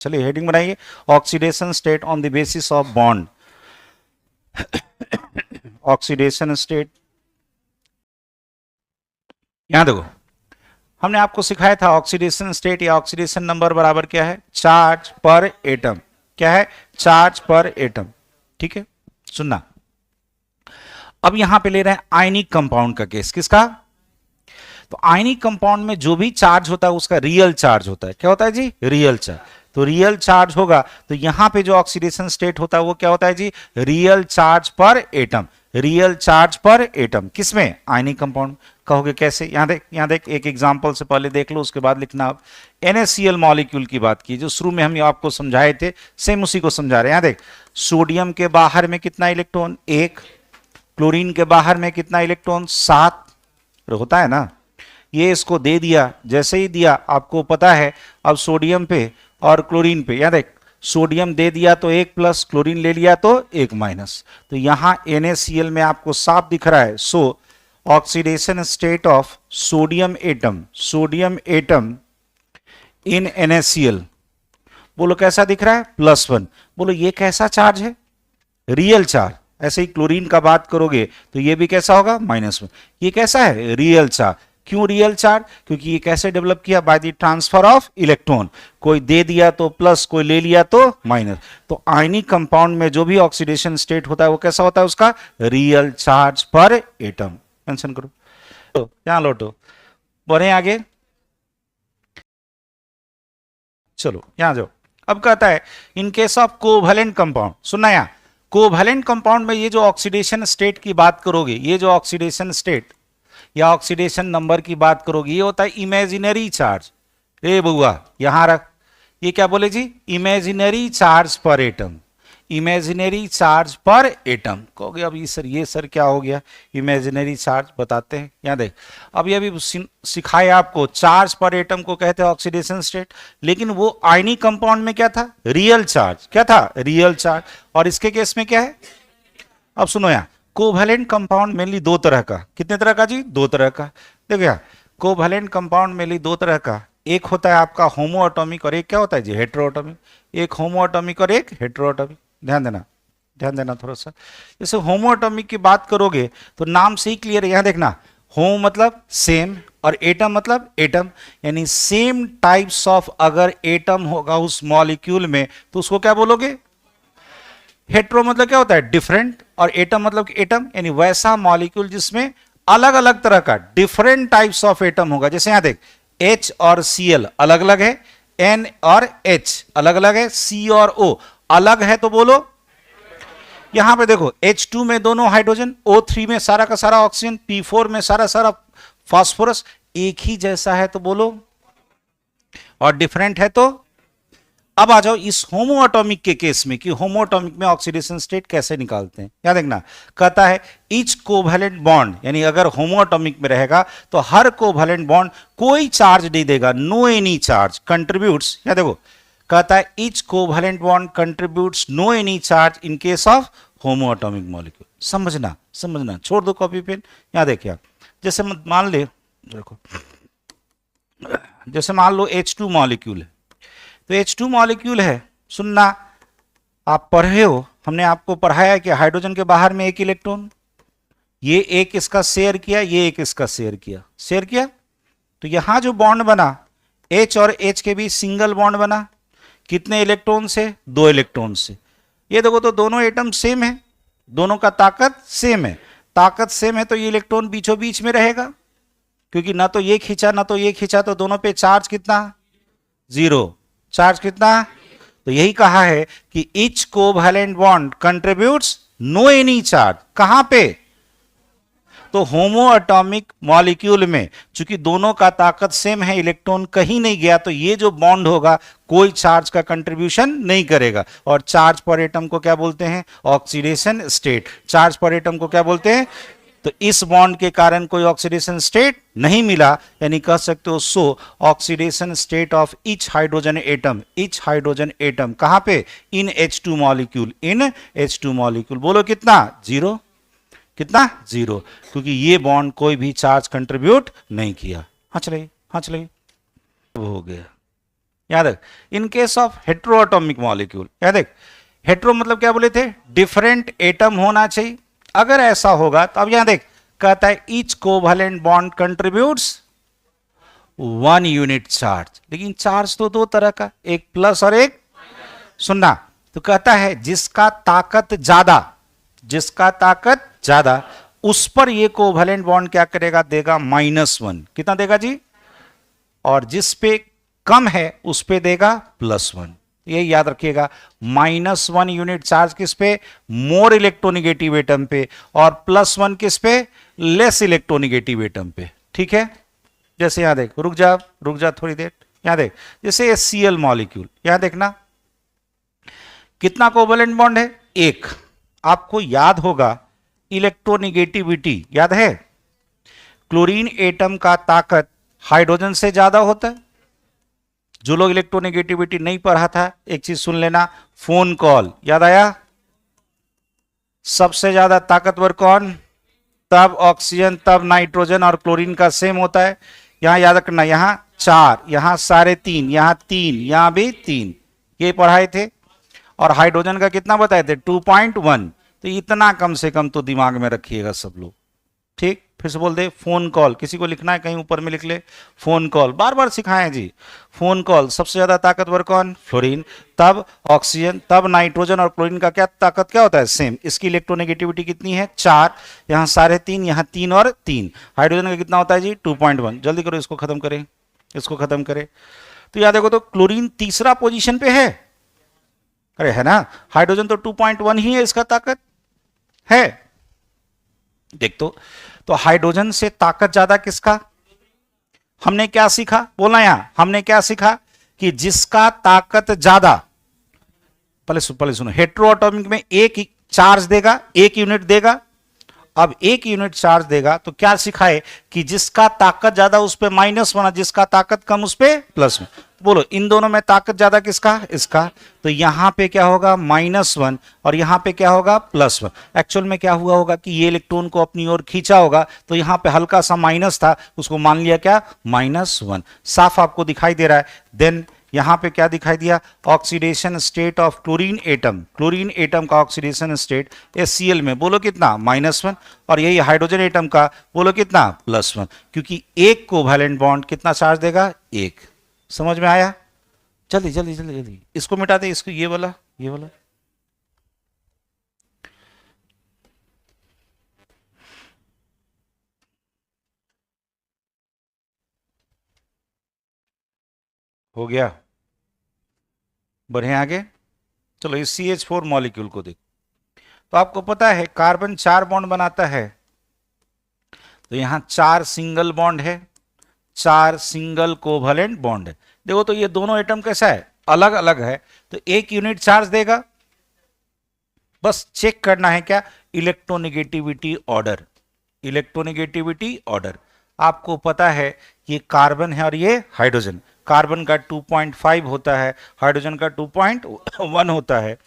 चलिए हेडिंग बनाइए, oxidation state on the basis of bond. Oxidation state, यहां देखो हमने आपको सिखाया था ऑक्सीडेशन स्टेट या ऑक्सीडेशन नंबर बराबर क्या है, चार्ज पर एटम। क्या है, चार्ज पर एटम। ठीक है, सुनना। अब यहां पे ले रहे हैं आयनिक कंपाउंड का केस। किसका? तो आयनिक कंपाउंड में जो भी चार्ज होता है उसका रियल चार्ज होता है। क्या होता है जी? Real charge. तो रियल चार्ज होगा तो यहां पे जो ऑक्सीडेशन स्टेट होता है वो क्या होता है जी? रियल चार्ज पर एटम। रियल चार्ज पर एटम किसमें? Ionic compound. कहोगे कैसे? यहां देख एक एग्जांपल से पहले देख लो, उसके बाद लिखना। आप NaCl मॉलिक्यूल की बात की जो शुरू में हम आपको समझाए थे, सेम उसी को समझा रहे हैं। यहां देख, सोडियम के बाहर में कितना इलेक्ट्रॉन? 1। क्लोरीन के बाहर में कितना इलेक्ट्रॉन? 7 होता है ना। ये इसको दे दिया, जैसे ही दिया आपको पता है अब सोडियम पे और क्लोरीन पे, याद देख, सोडियम दे दिया तो 1+, क्लोरीन ले लिया तो 1-। तो यहां NaCl में आपको साफ दिख रहा है। सो oxidation state of sodium atom in NaCl, बोलो कैसा दिख रहा है? +1। बोलो ये कैसा चार्ज है? Real charge. ऐसे ही क्लोरीन का बात करोगे तो ये भी कैसा होगा? -1। ये कैसा है? Real charge. क्यों रियल चार्ज? क्योंकि ये कैसे डेवलप किया? By the transfer of electron. कोई दे दिया तो प्लस, कोई ले लिया तो माइनस। तो आयनिक कंपाउंड में जो भी ऑक्सीडेशन स्टेट होता है वो कैसा होता है? उसका रियल चार्ज पर एटम। मेंशन करो। तो यहां लौटो, बढ़े आगे। चलो यहां जाओ। अब कहता है इन केस ऑफ कोवैलेंट कंपाउंड, सुनना यहां, कोवैलेंट कंपाउंड में ये जो ऑक्सीडेशन स्टेट की बात करोगे, ये जो ऑक्सीडेशन स्टेट या ऑक्सीडेशन नंबर की बात करोगे, ये होता है इमेजिनरी चार्ज। ए बुआ यहां रख, ये क्या बोले जी? इमेजिनरी चार्ज पर एटम। इमेजिनरी चार्ज पर एटम। कहोगे अब ये सर क्या हो गया? इमेजिनरी चार्ज बताते हैं। यहां देख, अब ये भी सिखाया आपको, चार्ज पर एटम को कहते हैं ऑक्सीडेशन स्टेट, लेकिन वो आयनिक कंपाउंड में क्या था? Real charge. क्या था? Real charge. और इसके केस में क्या है? अब सुनो यहां, कोवैलेंट कंपाउंड मेनली 2 तरह का। कितने तरह का जी? 2 तरह का। देखो यार, कोवैलेंट कंपाउंड मेनली 2 तरह का। एक होता है आपका होमो एटॉमिक और एक क्या होता है जी? Hetero atomic. एक होमो एटॉमिक और एक हेटेरो एटॉमिक। ध्यान देना थोड़ा सा। जैसे होमो एटॉमिक की बात करोगे तो नाम से ही क्लियर है। यहां देखना, होम मतलब सेम और एटम मतलब एटम, यानी सेम टाइप्स ऑफ अगर एटम होगा उस मॉलिक्यूल में तो उसको क्या बोलोगे? हेट्रो मतलब क्या होता है? डिफरेंट। और एटम मतलब एटम, यानी वैसा मॉलिक्यूल जिसमें अलग अलग तरह का डिफरेंट टाइप्स ऑफ एटम होगा। जैसे यहां देख, H और Cl अलग अलग है, N और H अलग अलग है, C और O अलग है। तो बोलो, यहां पे देखो, H2 में दोनों हाइड्रोजन, O3 में सारा का सारा ऑक्सीजन, P4 में सारा सारा फास्फोरस, एक ही जैसा है तो बोलो, और डिफरेंट है तो। अब आ जाओ इस होमो एटॉमिक के केस में कि होमो एटॉमिक में ऑक्सीडेशन स्टेट कैसे निकालते हैं। याद देखना, कहता है ईच कोवैलेंट बॉन्ड, यानी अगर होमो एटॉमिक में रहेगा तो हर कोवैलेंट बॉन्ड कोई चार्ज नहीं देगा, नो एनी चार्ज कंट्रीब्यूट्स। या देखो, कहता है each covalent bond contributes no any charge in case of homo atomic molecule. समझना, छोड़ दो कॉपी पेन। यहां देखिए, जैसे मान ले, देखो जैसे मान लो H2 मॉलिक्यूल है। तो H2 मॉलिक्यूल है, सुनना, आप पढ़े हो, हमने आपको पढ़ाया कि हाइड्रोजन के बाहर में 1 इलेक्ट्रॉन, ये एक इसका शेयर किया, ये एक इसका शेयर किया। तो यहां जो बॉन्ड बना, H और H के बीच सिंगल बॉन्ड बना। कितने इलेक्ट्रॉन से? 2 इलेक्ट्रॉन से। ये देखो, तो दोनों एटम सेम है, दोनों का ताकत सेम है। ताकत सेम है तो ये इलेक्ट्रॉन बीचों बीच में रहेगा, क्योंकि ना तो ये खींचा ना तो ये खींचा, तो दोनों पे चार्ज कितना? 0। चार्ज कितना? तो यही कहा है कि each covalent bond contributes no any charge. कहां पे? तो होमो एटॉमिक मॉलिक्यूल में, चूंकि दोनों का ताकत सेम है, इलेक्ट्रॉन कहीं नहीं गया, तो ये जो बॉन्ड होगा कोई चार्ज का कंट्रीब्यूशन नहीं करेगा। और चार्ज पर एटम को क्या बोलते हैं? Oxidation state. चार्ज पर एटम को क्या बोलते हैं? तो इस बॉन्ड के कारण कोई ऑक्सीडेशन स्टेट नहीं मिला, यानी कह सकते हो सो oxidation state of each hydrogen atom कहां पे? इन H2 मॉलिक्यूल। बोलो कितना? 0। कितना? 0, क्योंकि ये बॉन्ड कोई भी चार्ज कंट्रीब्यूट नहीं किया। हाँ चलेगी। हो गया। याद रख, इन केस ऑफ हेट्रोएटॉमिक मॉलिक्यूल, याद रख, हेट्रो मतलब क्या बोले थे, डिफरेंट एटम होना चाहिए। अगर ऐसा होगा तो अब यहां देख, कहता है each covalent bond contributes 1 unit charge, लेकिन चार्ज तो दो तरह का, एक प्लस और एक, सुनना, तो कहता है जिसका ताकत ज्यादा, जिसका ताकत ज्यादा उस पर ये कोवैलेंट बॉन्ड क्या करेगा, देगा -1, कितना देगा जी, और जिस पे कम है उस पे देगा +1। ये याद रखिएगा, -1 यूनिट चार्ज किस पे, मोर इलेक्ट्रोनिगेटिव एटम पे, और +1 किस पे, लेस इलेक्ट्रोनिगेटिव एटम पे। ठीक है, जैसे यहां देख, रुक जा थोड़ी देर, यहां देख, जैसे HCl मॉलिक्यूल, यहां देखना कितना कोवैलेंट बॉन्ड है, एक। आपको याद होगा इलेक्ट्रोनिगेटिविटी, याद है, क्लोरीन एटम का ताकत हाइड्रोजन से ज्यादा होता है। जो लोग इलेक्ट्रोनेगेटिविटी नहीं पढ़ा था, एक चीज सुन लेना, फोन कॉल याद आया, सबसे ज्यादा ताकतवर कौन, तब ऑक्सीजन, तब नाइट्रोजन, और क्लोरीन का सेम होता है। यहां याद रखना, यहां 4, यहां 3.5, यहां 3, यहां भी 3, ये पढ़ाए थे। और हाइड्रोजन का कितना बताए थे, 2.1। तो इतना कम से कम तो दिमाग में रखिएगा सब लोग। ठीक, फिर से बोल दे, फोन कॉल, किसी को लिखना है कहीं ऊपर में लिख ले, फोन कॉल, बार बार सिखाए जी। फोन कॉल सबसे ज्यादा ताकतवर कौन, फ्लोरीन, तब ऑक्सीजन, तब नाइट्रोजन, और क्लोरीन का क्या ताकत क्या होता है, सेम। इसकी इलेक्ट्रोनेगेटिविटी कितनी है, 4, यहां 3.5, यहां 3 और 3। हाइड्रोजन का कितना होता है जी, 2.1। जल्दी करो, इसको खत्म करें, इसको खत्म करें। तो याद देखो, तो क्लोरीन तीसरा पोजिशन पे है, अरे है ना, हाइड्रोजन तो 2.1 ही है, इसका ताकत है। देख तो हाइड्रोजन से ताकत ज्यादा किसका, हमने क्या सीखा, बोलना यहां, हमने क्या सीखा कि जिसका ताकत ज्यादा, पहले सुनो, हेट्रोएटॉमिक में एक चार्ज देगा, 1 यूनिट देगा। अब 1 यूनिट चार्ज देगा तो क्या सिखाए कि जिसका ताकत ज्यादा उस पे -1, जिसका ताकत कम उस पे +1। बोलो इन दोनों में ताकत ज्यादा किसका, इसका। तो यहां पे क्या होगा, -1, और यहां पे क्या होगा, +1। एक्चुअल में क्या हुआ होगा कि ये इलेक्ट्रॉन को अपनी ओर खींचा होगा, तो यहां पे हल्का सा माइनस था, उसको मान लिया क्या, -1। साफ आपको दिखाई दे रहा है। देन यहां पे क्या दिखाई दिया, oxidation state of chlorine atom, chlorine atom का ऑक्सीडेशन स्टेट HCl में, बोलो कितना, -1, और यही हाइड्रोजन एटम का, बोलो कितना, +1, क्योंकि एक कोवैलेंट बॉन्ड कितना चार्ज देगा, 1। समझ में आया, जल्दी जल्दी जल्दी जल्दी, इसको मिटा दे, इसको, ये वाला, ये वाला। हो गया, बढ़े आगे। चलो इस CH4 मॉलिक्यूल को देख, तो आपको पता है कार्बन 4 बॉन्ड बनाता है, तो यहां 4 सिंगल बॉन्ड है, 4 सिंगल कोवैलेंट बॉन्ड है। देखो तो ये दोनों एटम कैसा है, अलग अलग है, तो 1 यूनिट चार्ज देगा। बस चेक करना है क्या, इलेक्ट्रोनेगेटिविटी ऑर्डर, इलेक्ट्रोनेगेटिविटी ऑर्डर। आपको पता है ये कार्बन है और ये हाइड्रोजन, कार्बन का 2.5 होता है, हाइड्रोजन का 2.1 होता है।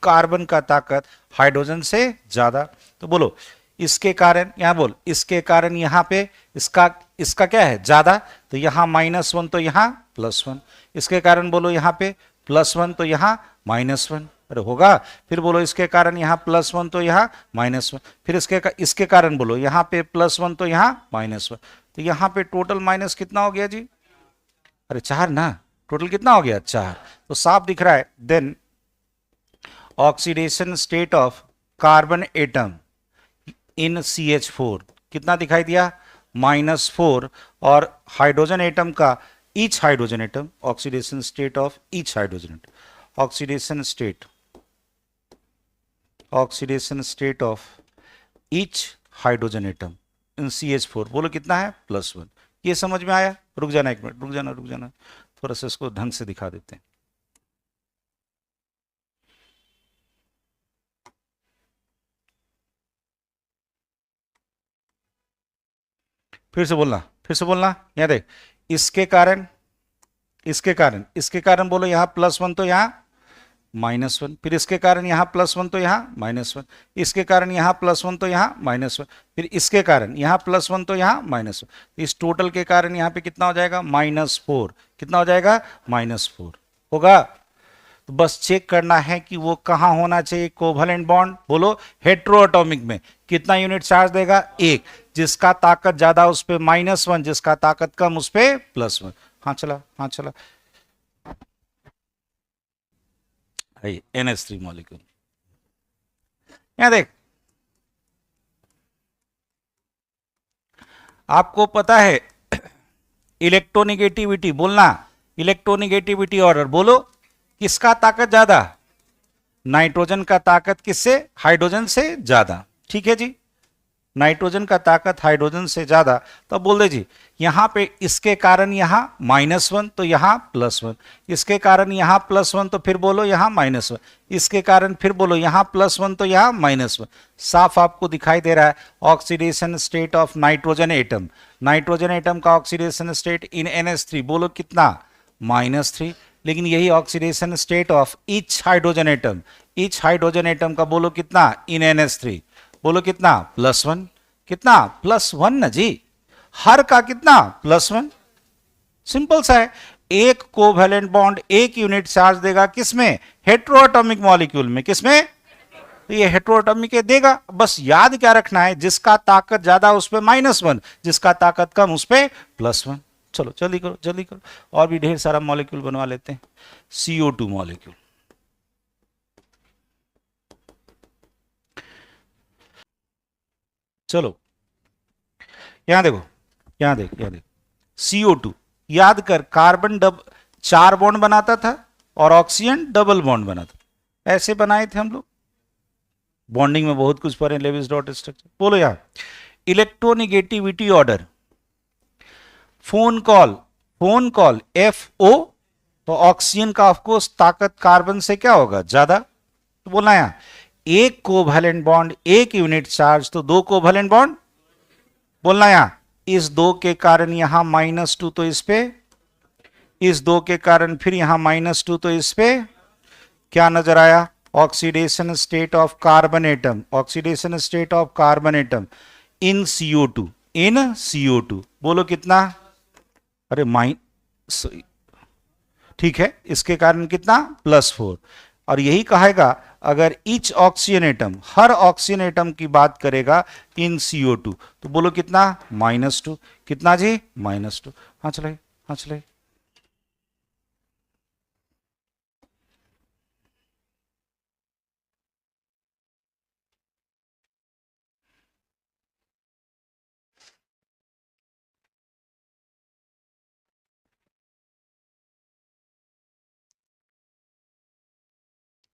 कार्बन का ताकत हाइड्रोजन से ज्यादा, तो बोलो इसके कारण, यहां बोल, इसके कारण यहां पे इसका क्या है, ज्यादा, तो यहां -1 तो यहां +1। इसके कारण बोलो यहां पे +1 तो यहां -1, अरे होगा। फिर बोलो इसके कारण यहां +1 तो यहां -1, फिर इसके कारण बोलो यहां पे +1 तो यहां -1, तो यहां पे टोटल माइनस कितना हो गया जी, अरे 4 ना, टोटल कितना हो गया, 4। तो साफ दिख रहा है। Then oxidation state of carbon atom in CH4 कितना दिखाई दिया, -4, और हाइड्रोजन एटम का, each hydrogen atom, oxidation state of each hydrogen atom, oxidation state of each hydrogen atom in CH4, बोलो कितना है, +1। ये समझ में आया, रुक जाना एक मिनट, रुक जाना, थोड़ा सा इसको ढंग से दिखा देते हैं। फिर से बोलना, यहां देख, इसके कारण बोलो यहां +1 तो यहां -1, फिर इसके कारण यहाँ +1 तो यहाँ -1, इसके कारण यहाँ +1 तो यहाँ -1, फिर इसके कारण यहाँ +1 तो यहाँ -1, इस टोटल के कारण यहाँ पे कितना हो जाएगा -4, कितना हो जाएगा -4 होगा। तो बस चेक करना है कि वो कहाँ होना चाहिए कोवैलेंट बॉन्ड, बोलो हेट्रोएटॉमिक में। कितना यूनिट चार्ज देगा? 1। जिसका ताकत ज्यादा उस पे -1, जिसका ताकत कम उस पे +1। हाँ चला, हाँ चला। NH3 मॉलिक्यूल, यहां देख, आपको पता है इलेक्ट्रोनिगेटिविटी, बोलना इलेक्ट्रोनिगेटिविटी ऑर्डर, बोलो किसका ताकत ज्यादा? नाइट्रोजन का ताकत किससे? हाइड्रोजन से ज्यादा। ठीक है जी, नाइट्रोजन का ताकत हाइड्रोजन से ज्यादा। तो बोल दे जी, यहां पे इसके कारण यहां -1 तो यहां +1, इसके कारण यहां +1 तो फिर बोलो यहां -1, इसके कारण फिर बोलो यहां +1 तो यहां -1। साफ आपको दिखाई दे रहा है oxidation state of nitrogen atom. Nitrogen atom का ऑक्सीडेशन स्टेट इन NH3 बोलो कितना? -3। लेकिन यही oxidation state of each hydrogen atom, each hydrogen atom का बोलो कितना? इन NH3 बोलो कितना? +1। कितना? +1 ना जी, हर का कितना? +1। सिंपल सा है। एक कोवैलेंट बॉन्ड एक यूनिट चार्ज देगा किसमें? हेट्रोएटॉमिक मॉलिक्यूल में। किसमें? तो ये हेट्रोएटॉमिक देगा। बस याद क्या रखना है, जिसका ताकत ज्यादा उस पे -1, जिसका ताकत कम उस पे +1। चलो जल्दी करो, जल्दी करो, और भी ढेर सारा मॉलिक्यूल बनवा लेते हैं। CO2 मॉलिक्यूल, चलो यहां देखो, यहां देख, यहां देख, CO2 याद कर, कार्बन 4 बॉन्ड बनाता था और ऑक्सीजन डबल बॉन्ड बनाता था, ऐसे बनाए थे हम लोग। बॉन्डिंग में बहुत कुछ पढ़े, लेविस डॉट स्ट्रक्चर। बोलो यहां electronegativity order, phone call, phone call FO, तो ऑक्सीजन का ऑफकोर्स ताकत कार्बन से क्या होगा? ज्यादा। तो बोलना यहां एक कोवैलेंट बॉन्ड एक यूनिट चार्ज, तो 2 कोवैलेंट बॉन्ड। बोलना यहां इस 2 के कारण यहां -2 तो इस पे, इस 2 के कारण फिर यहां -2 तो इस पे। क्या नजर आया? Oxidation state of carbon atom, oxidation state of carbon atom in CO2, in CO2 बोलो कितना? अरे ठीक है, इसके कारण कितना? +4। और यही कहेगा अगर ईच ऑक्सीजन एटम, हर ऑक्सीजन एटम की बात करेगा इन CO2, तो बोलो कितना? -2। कितना जी? -2। हाँ चले, हाँ चले।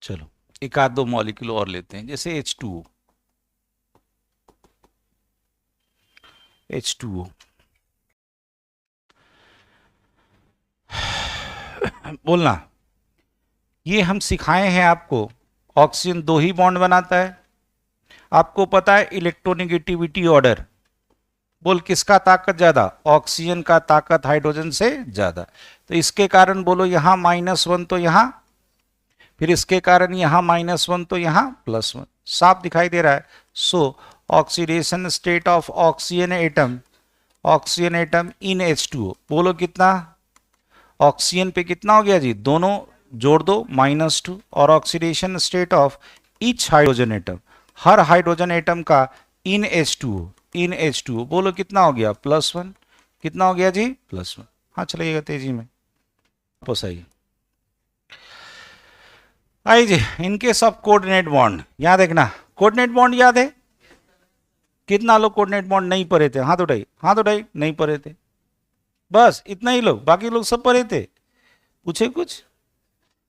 चलो एक आध दो मॉलिक्यूल और लेते हैं, जैसे H2O, H2O बोलना, ये हम सिखाए हैं आपको, ऑक्सीजन 2 ही बॉन्ड बनाता है। आपको पता है इलेक्ट्रोनिगेटिविटी ऑर्डर, बोल किसका ताकत ज्यादा? ऑक्सीजन का ताकत हाइड्रोजन से ज्यादा। तो इसके कारण बोलो यहां -1 तो यहां, फिर इसके कारण यहां -1 तो यहां +1। साफ दिखाई दे रहा है। सो oxidation state of oxygen atom, oxygen atom in H2O बोलो कितना? ऑक्सीजन पे कितना हो गया जी? दोनों जोड़ दो -2, और oxidation state of each hydrogen atom, her hydrogen atom का इन H2O, इन H2O बोलो कितना हो गया? +1। कितना हो गया जी? +1। हाँ चलिएगा तेजी में, वापस आइए। आई जी, इनकेस ऑफ कोऑर्डिनेट बॉन्ड, यहां देखना, कोऑर्डिनेट बॉन्ड याद है? कितना लोग कोऑर्डिनेट बॉन्ड नहीं पढ़े थे? हाथ उठाइए, हाथ उठाइए, नहीं पढ़े थे। बस इतना ही लोग, बाकी लोग सब पढ़े थे। पूछे कुछ?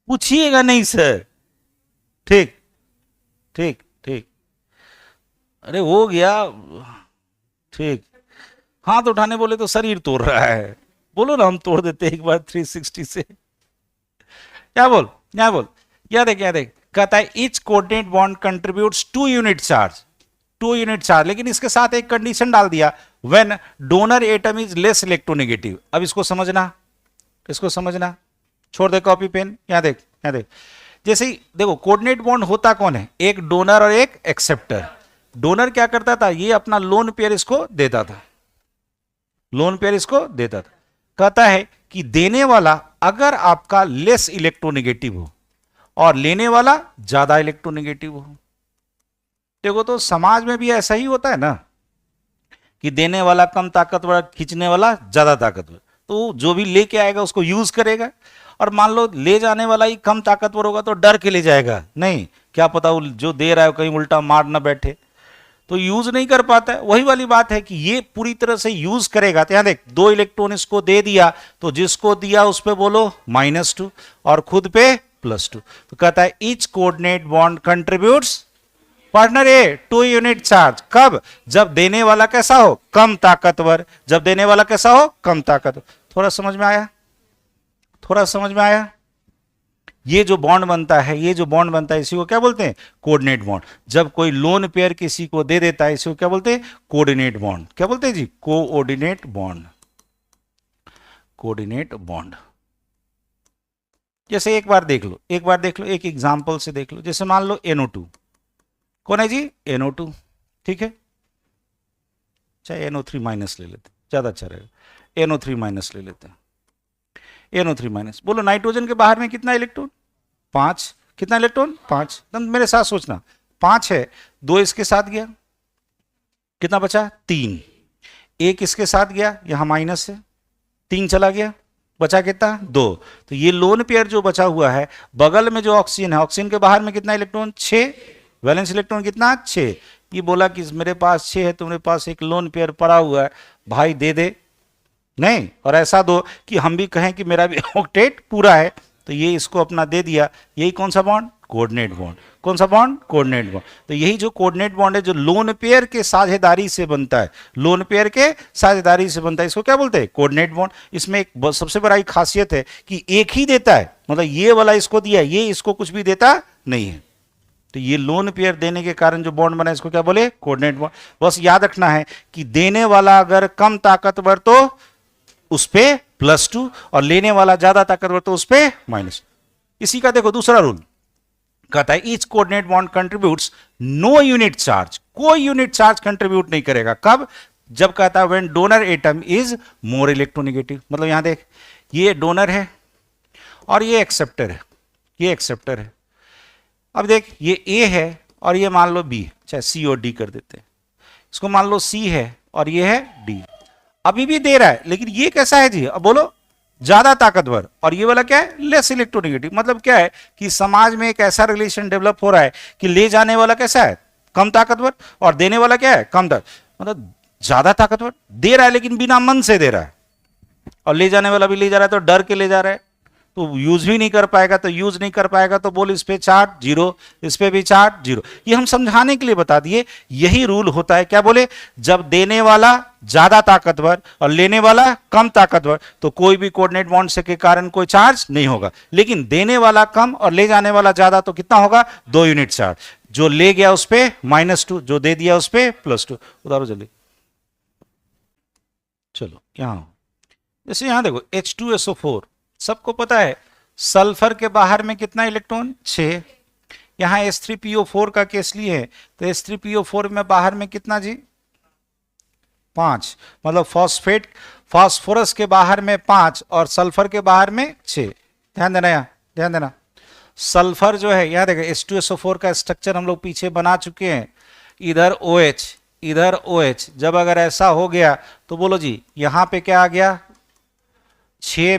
पूछिएगा नहीं सर। ठीक ठीक ठीक, अरे हो गया ठीक। हाथ उठाने बोले तो शरीर तोड़ रहा है, बोलो ना हम तोड़ देते एक बार 360 से। क्या बोल, क्या बोल, या देख, या देख, कहता है each coordinate bond contributes 2 unit charge, 2 unit charge, लेकिन इसके साथ एक कंडीशन डाल दिया, when donor atom is less electronegative. अब इसको समझना, इसको समझना, छोड़ दे कॉपी पेन, यहां देख, यहां देख। जैसे ही देखो कोऑर्डिनेट बॉन्ड होता कौन है, एक डोनर और एक एक्सेप्टर। डोनर क्या करता था, ये अपना लोन पेयर इसको देता था, लोन पेयर इसको देता था। कहता है कि देने वाला अगर आपका लेस इलेक्ट्रोनेगेटिव हो और लेने वाला ज्यादा इलेक्ट्रोनेगेटिव हो। देखो तो समाज में भी ऐसा ही होता है ना कि देने वाला कम ताकतवर, खींचने वाला ज्यादा ताकतवर, तो जो भी लेके आएगा उसको यूज करेगा। और मान लो ले जाने वाला ही कम ताकतवर होगा तो डर के ले जाएगा, नहीं क्या पता वो जो दे रहा है कहीं उल्टा मार ना बैठे, तो यूज नहीं कर पाता है। वही वाली बात है कि ये पूरी तरह से यूज करेगा। तो यहां देख 2 इलेक्ट्रॉन इसको दे दिया, तो जिसको दिया उस पे बोलो -2 और खुद पे +2। तो कहता है each coordinate bond contributes partner a 2 unit charge. कब, जब देने वाला कैसा हो, कम ताकतवर, जब देने वाला कैसा हो, कम ताकतवर। थोड़ा समझ में आया, थोड़ा समझ में आया। ये जो बॉन्ड बनता है, ये जो बॉन्ड बनता है इसी को क्या बोलते हैं, कोऑर्डिनेट बॉन्ड। जब कोई लोन पेयर किसी को दे देता है इसी को क्या बोलते हैं, कोऑर्डिनेट बॉन्ड। क्या बोलते हैं जी, कोऑर्डिनेट बॉन्ड, कोऑर्डिनेट बॉन्ड। जैसे एक बार देख लो, एक बार देख लो, एक एग्जांपल से देख लो। जैसे मान लो NO2 कौन है जी, NO2, ठीक है, चाहे NO3 माइनस ले लेते, ज्यादा अच्छा रहेगा, NO3 माइनस ले लेते हैं, NO3 माइनस। बोलो नाइट्रोजन के बाहर में कितना इलेक्ट्रॉन, 5, कितना इलेक्ट्रॉन, 5। तुम मेरे साथ सोचना, 5 है, 2 इसके साथ गया, कितना बचा, 3, 1 इसके साथ गया, यहां माइनस है, 3 चला गया, बचा कितना, 2। तो ये लोन पेयर जो बचा हुआ है, बगल में जो ऑक्सीजन है, ऑक्सीजन के बाहर में कितना इलेक्ट्रॉन, 6, वैलेंस इलेक्ट्रॉन कितना, 6। ये बोला कि मेरे पास 6 है, तुम्हारे पास एक लोन पेयर पड़ा हुआ है, भाई दे दे, नहीं, और ऐसा दो कि हम भी कहें कि मेरा भी ऑक्टेट पूरा है, तो ये इसको अपना दे दिया। यही कौन सा बॉन्ड, कोऑर्डिनेट बॉन्ड। कौन सा बॉन्ड, कोऑर्डिनेट बॉन्ड। तो यही जो कोऑर्डिनेट बॉन्ड है जो लोन पेयर के साझेदारी से बनता है, लोन पेयर के साझेदारी से बनता है, इसको क्या बोलते हैं, कोऑर्डिनेट बॉन्ड। इसमें एक सबसे बड़ी खासियत है कि एक ही देता है, मतलब ये वाला इसको दिया, ये इसको कुछ भी देता नहीं है। तो ये लोन पेयर देने के कारण जो बॉन्ड बना इसको क्या बोले, कोऑर्डिनेट बॉन्ड। बस याद रखना है कि देने वाला अगर कम ताकतवर तो उस पे +2 और लेने वाला ज्यादा ताकतवर तो उस पे -। इसी का देखो दूसरा रूल कहता है each coordinate bond contributes no unit charge. कोई यूनिट चार्ज कंट्रीब्यूट नहीं करेगा। कब, जब कहता है when donor atom is more electronegative. मतलब यहां देख, ये डोनर है और ये एक्सेप्टर है, ये एक्सेप्टर है। अब देख ये A है और ये मान लो B, चाहे C और D कर देते हैं। इसको मान लो C है और ये है D। अभी भी दे रहा है, लेकिन ये कैसा है जी, अब बोलो ज्यादा ताकतवर, और ये वाला क्या है, लेस इलेक्ट्रोनेगेटिव। मतलब क्या है कि समाज में एक ऐसा रिलेशन डेवलप हो रहा है कि ले जाने वाला कैसा है, कम ताकतवर, और देने वाला क्या है, कम ताकत, मतलब ज्यादा ताकतवर दे रहा है लेकिन बिना मन से दे रहा है, और ले जाने वाला भी ले जा रहा है तो डर के ले जा रहा है, तो यूज भी नहीं कर पाएगा। तो यूज नहीं कर पाएगा तो बोल इस पे चार्ज 0, इस पे भी चार्ज 0। ये हम समझाने के लिए बता दिए। यही रूल होता है, क्या बोले, जब देने वाला ज्यादा ताकतवर और लेने वाला कम ताकतवर तो कोई भी कोऑर्डिनेट बॉन्ड से के कारण कोई चार्ज नहीं होगा। लेकिन देने वाला कम और ले जाने वाला ज्यादा तो कितना होगा, 2 यूनिट चार्ज। जो ले गया उस पे -2, जो दे दिया उस पे +2। उतारो जल्दी, चलो यहां जैसे यहां देखो H2SO4 सबको पता है, सल्फर के बाहर में कितना इलेक्ट्रॉन, 6। यहां H3PO4 का केस लिए है तो H3PO4 में बाहर में कितना जी, 5। मतलब फॉस्फेट, फास्फोरस के बाहर में 5 और सल्फर के बाहर में 6। ध्यान देना, यहाँ ध्यान देना। सल्फर जो है, यहां देखो H2SO4 का स्ट्रक्चर हम लोग पीछे बना चुके हैं। इधर OH, इधर OH। जब अगर ऐसा हो गया तो बोलो जी यहां पे क्या आ गया, 6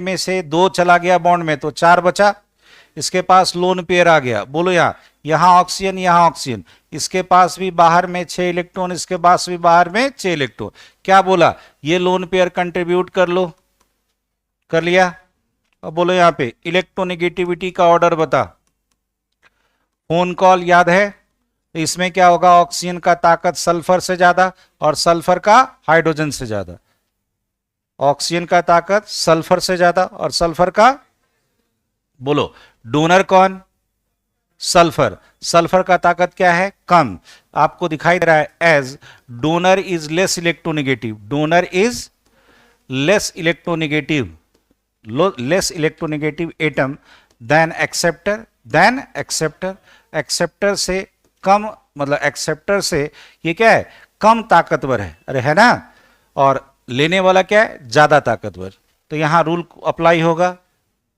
में से 2 चला गया बॉन्ड में तो 4 बचा। इसके पास लोन पेयर आ गया, बोलो यहां ऑक्सीजन, यहां ऑक्सीजन। इसके पास भी बाहर में 6 इलेक्ट्रॉन, इसके पास भी बाहर में 6 इलेक्ट्रॉन। क्या बोला, ये लोन पेयर कंट्रीब्यूट कर लो, कर लिया। अब बोलो यहां पे इलेक्ट्रोनेगेटिविटी का ऑर्डर बता। फोन कॉल याद है, इसमें क्या होगा, ऑक्सीजन का ताकत सल्फर से ज्यादा और सल्फर का हाइड्रोजन से ज्यादा। ऑक्सीजन का ताकत सल्फर से ज्यादा और सल्फर का, बोलो डोनर कौन, सल्फर। सल्फर का ताकत क्या है, कम। आपको दिखाई दे रहा है as donor is less electronegative, donor is less electronegative, less electronegative atom than acceptor, than acceptor, acceptor से कम, मतलब एक्सेप्टर से ये क्या है, कम ताकतवर है, अरे है ना, और लेने वाला क्या है, ज्यादा ताकतवर। तो यहां रूल अप्लाई होगा,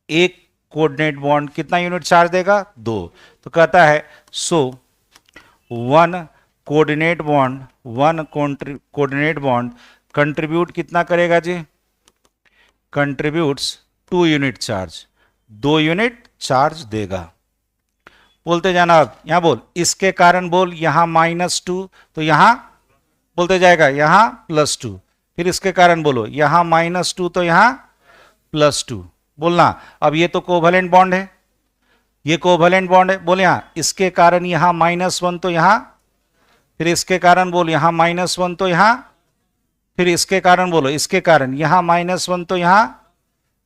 एक कोऑर्डिनेट बॉन्ड कितना यूनिट चार्ज देगा, 2। तो कहता है so one coordinate bond, one coordinate bond contribute कितना करेगा जी, contributes 2 unit charge, 2 unit charge देगा। बोलते जाना, अब यहां बोल, इसके कारण बोल, यहां -2, तो यहां बोलते जाएगा यहां +2, फिर इसके कारण बोलो यहां -2 तो यहां +2 बोलना। अब ये तो कोवैलेंट बॉन्ड है, ये कोवैलेंट बॉन्ड है, बोले यहां इसके कारण यहां -1 तो यहां, फिर इसके कारण बोलो यहां -1 तो यहां, फिर इसके कारण बोलो इसके कारण यहां -1 तो यहां,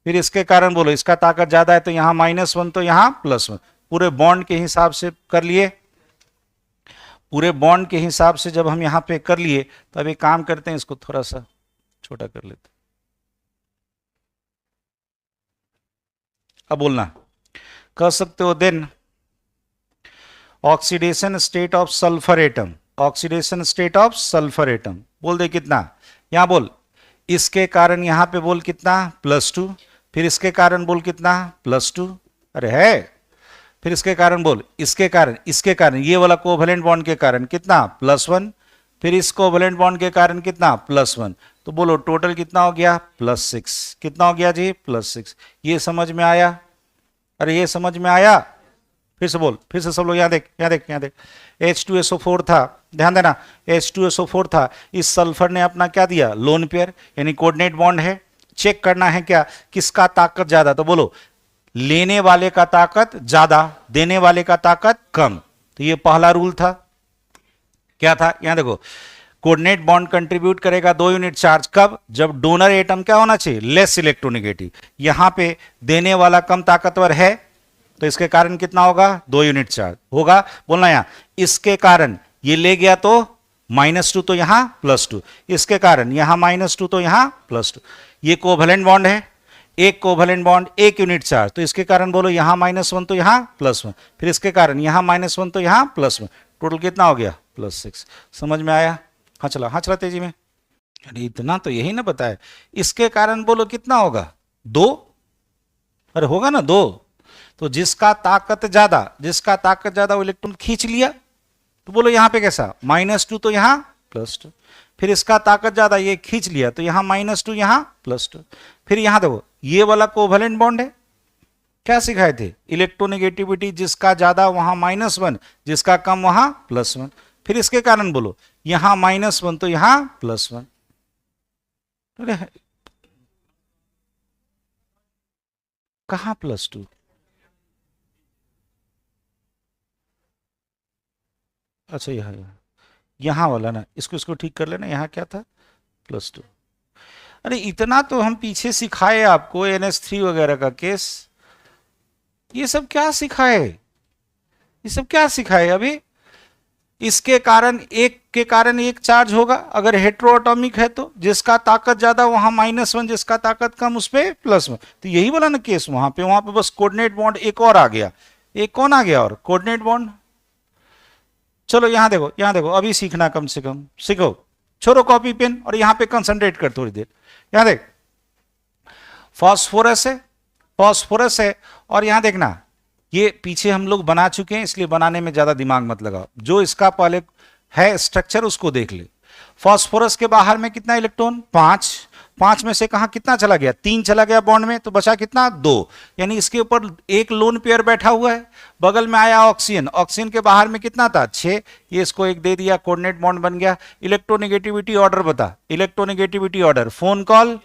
फिर इसके कारण बोलो इसका ताकत ज्यादा है तो यहां -1 तो यहां +1। पूरे बॉन्ड के हिसाब से कर लिए, पूरे बॉन्ड के हिसाब से जब हम यहां पे कर लिए तो अब एक काम करते हैं, इसको थोड़ा सा छोटा कर लेते। अब बोलना, कह सकते हो then oxidation state of sulphur atom, oxidation state of sulphur atom, बोल दे कितना, यहां बोल इसके कारण यहां पे बोल कितना +2, फिर इसके कारण बोल कितना +2, अरे है, फिर इसके कारण बोल इसके कारण ये वाला कोवैलेंट बॉन्ड के कारण कितना +1, फिर इस कोवैलेंट बॉन्ड के कारण कितना +1, तो बोलो टोटल कितना हो गया +6, कितना हो गया जी +6। ये समझ में आया, अरे ये समझ में आया, फिर से बोल, फिर से सब लोग, यहां देख यहां देख यहां देख, H2SO4 था, ध्यान देना H2SO4 था, इस सल्फर ने अपना क्या दिया, लोन पेयर, यानी कोऑर्डिनेट बॉन्ड है। चेक करना है क्या, किसका ताकत ज्यादा, तो बोलो लेने वाले का ताकत ज्यादा, देने वाले का ताकत कम। तो ये पहला रूल था, क्या था, यहां देखो कोऑर्डिनेट बॉन्ड कंट्रीब्यूट करेगा 2 यूनिट चार्ज, कब, जब डोनर एटम क्या होना चाहिए, लेस इलेक्ट्रोनेगेटिव। यहां पे देने वाला कम ताकतवर है तो इसके कारण कितना होगा, 2 यूनिट चार्ज होगा, बोलना यहां इसके कारण ये ले गया तो -2 तो यहां +2, इसके कारण यहां -2 तो यहां +2। ये कोवैलेंट बॉन्ड है, एक कोवैलेंट बॉन्ड 1 यूनिट चार्ज, तो इसके कारण बोलो यहां -1 तो यहां +1, फिर इसके कारण यहां -1 तो यहां +1, टोटल कितना हो गया +6। समझ में आया, हाँ चला तेजी में, अरे इतना तो यही ना बताया। इसके कारण बोलो कितना होगा 2, अरे होगा ना 2, तो जिसका ताकत ज्यादा वो इलेक्ट्रॉन खींच लिया, तो बोलो यहां पे कैसा -2 तो यहां +2, फिर इसका ताकत ज्यादा ये खींच लिया तो यहां -2 यहां +2, फिर यहां देखो ये वाला कोवैलेंट बॉन्ड है, क्या सिखाए थे, इलेक्ट्रोनेगेटिविटी जिसका ज्यादा वहां -1, जिसका कम वहां +1, फिर इसके कारण बोलो यहां -1 तो यहां +1, अरे कहां +2, अच्छा यहां वाला ना, इसको ठीक कर लेना, यहां क्या था +2। अरे इतना तो हम पीछे सिखाए आपको NH3 वगैरह का केस, ये सब क्या सिखाए, ये सब क्या सिखाए अभी। इसके कारण एक के कारण एक चार्ज होगा, अगर हेट्रोएटॉमिक है तो जिसका ताकत ज्यादा वहां -1, जिसका ताकत कम उस पर +1, तो यही बोला ना केस वहां पे बस कोऑर्डिनेट बॉन्ड एक और आ गया, एक कौन आ गया और कोऑर्डिनेट बॉन्ड। चलो यहां देखो अभी सीखना, कम से कम सीखो, छोड़ो कॉपी पेन और यहां पे कंसंट्रेट कर थोड़ी देर। यहां देख फॉस्फोरस है और यहां देखना ये पीछे हम लोग बना चुके हैं, इसलिए बनाने में ज्यादा दिमाग मत लगाओ, जो इसका पहले है स्ट्रक्चर उसको देख ले। फॉस्फोरस के बाहर में कितना इलेक्ट्रॉन 5 में से कहां कितना चला गया, 3 चला गया बॉन्ड में, तो बचा कितना 2, यानी इसके ऊपर एक लोन पेयर बैठा हुआ है। बगल में आया ऑक्सीजन के बाहर में कितना था 6, ये इसको 1 दे दिया, कोऑर्डिनेट बॉन्ड बन गया। इलेक्ट्रोनेगेटिविटी ऑर्डर बता, इलेक्ट्रोनेगेटिविटी ऑर्डर फोन कॉल,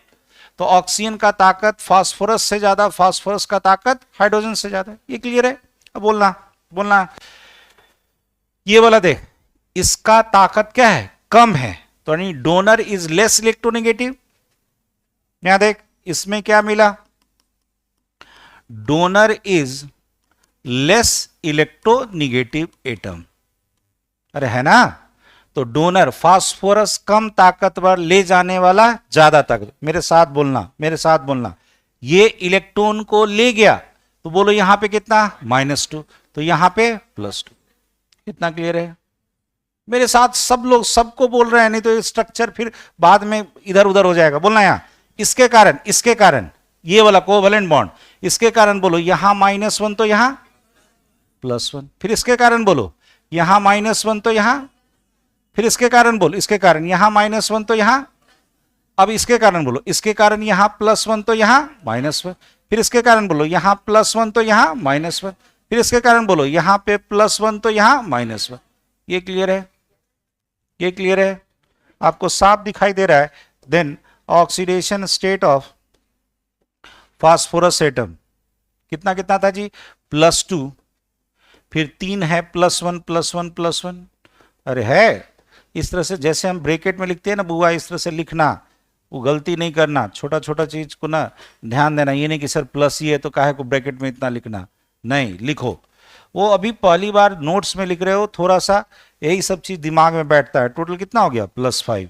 तो ऑक्सीजन का ताकत फास्फोरस से ज्यादा, फास्फोरस का ताकत हाइड्रोजन से ज्यादा, ये क्लियर है। अब बोलना ये वाला देख, इसका ताकत क्या है कम है, तो यानी डोनर इज लेस इलेक्ट्रोनेगेटिव। यहां देख इसमें क्या मिला, donor is less electronegative atom, अरे है ना, तो डोनर फास्फोरस कम ताकतवर, ले जाने वाला ज्यादा ताकत। मेरे साथ बोलना, ये इलेक्ट्रॉन को ले गया तो बोलो यहां पे कितना -2, तो यहां पे +2। कितना क्लियर है? मेरे साथ सब लोग सबको बोल रहे हैं, नहीं तो ये स्ट्रक्चर फिर बाद में इधर उधर हो जाएगा। बोलना यहां इसके कारण ये वाला कोवैलेंट बॉन्ड, इसके कारण बोलो यहां -1 तो यहां +1, फिर इसके कारण बोलो यहां -1 तो यहां, फिर इसके कारण बोलो इसके कारण यहां -1 तो यहां, अब इसके कारण बोलो इसके कारण यहां +1 तो यहां -1, फिर इसके कारण बोलो यहां +1 तो यहां -1, फिर इसके कारण बोलो यहां पे +1 तो यहां -1। ये क्लियर है? ये क्लियर है? आपको साफ दिखाई दे रहा है? Then oxidation state of phosphorus atom कितना कितना था जी? +2, फिर 3 है +1 +1 +1। अरे है इस तरह से, जैसे हम ब्रैकेट में लिखते हैं ना बुआ, इस तरह से लिखना, वो गलती नहीं करना। छोटा छोटा चीज को ना ध्यान देना, ये नहीं कि सर प्लस ही है तो काहे को ब्रैकेट में इतना लिखना, नहीं लिखो। वो अभी पहली बार नोट्स में लिख रहे हो, थोड़ा सा यही सब चीज दिमाग में बैठता है। टोटल कितना हो गया? +5।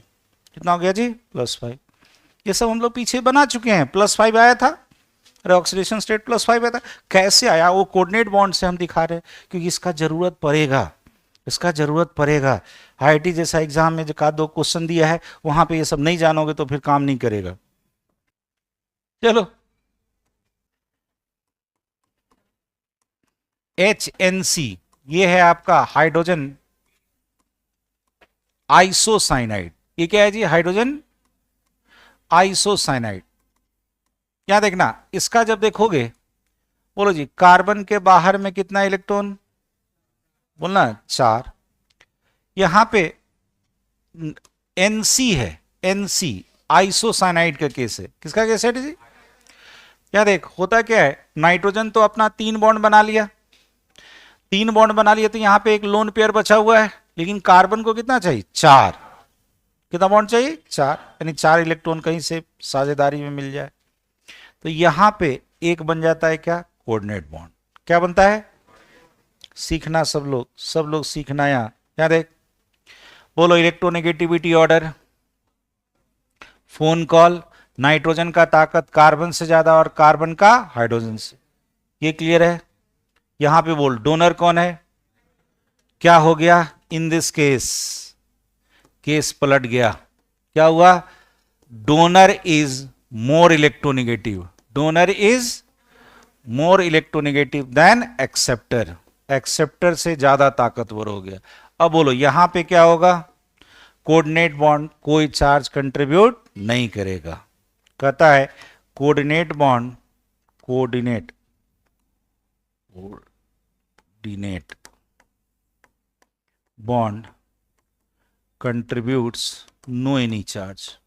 कितना हो गया जी? +5। ये सब हम लोग पीछे बना चुके हैं। +5 आया था, अरे ऑक्सीडेशन स्टेट +5 आया था। कैसे आया? वो कोऑर्डिनेट बॉन्ड से हम दिखा रहे हैं, क्योंकि इसका जरूरत पड़ेगा, इसका जरूरत पड़ेगा। आईआईटी जैसा एग्जाम में जो का 2 क्वेश्चन दिया है, वहां पे ये सब नहीं जानोगे तो फिर काम नहीं करेगा। चलो HNC, ये है आपका हाइड्रोजन आइसोसाइनाइड। ये क्या है जी? Hydrogen isocyanide. क्या देखना, इसका जब देखोगे, बोलो जी कार्बन के बाहर में कितना इलेक्ट्रॉन? बोलना 4। यहां पे NC है, NC आइसोसाइनाइड का केस है। किसका केस है जी? क्या देख, होता क्या है, नाइट्रोजन तो अपना 3 बॉन्ड बना लिया, 3 बॉन्ड बना लिया, तो यहां पे एक लोन पेयर बचा हुआ है, लेकिन कार्बन को कितना चाहिए? 4। कितना बॉन्ड चाहिए? 4, यानी 4 इलेक्ट्रॉन कहीं से साझेदारी में मिल जाए, तो यहां पे एक बन जाता है क्या? Coordinate bond. क्या बनता है? सीखना सब लोग सीखना। क्या देख, बोलो electronegativity order, phone call, nitrogen का ताकत कार्बन से ज्यादा और कार्बन का हाइड्रोजन से। ये क्लियर है? यहां पे बोल डोनर कौन है? क्या हो गया इन दिस केस? केस पलट गया। क्या हुआ? Donor is more electronegative, donor is more electronegative than acceptor, acceptor से ज्यादा ताकतवर हो गया। अब बोलो यहां पे क्या होगा? कोऑर्डिनेट बॉन्ड कोई चार्ज कंट्रीब्यूट नहीं करेगा। कहता है coordinate bond, coordinate bond contributes no any charge,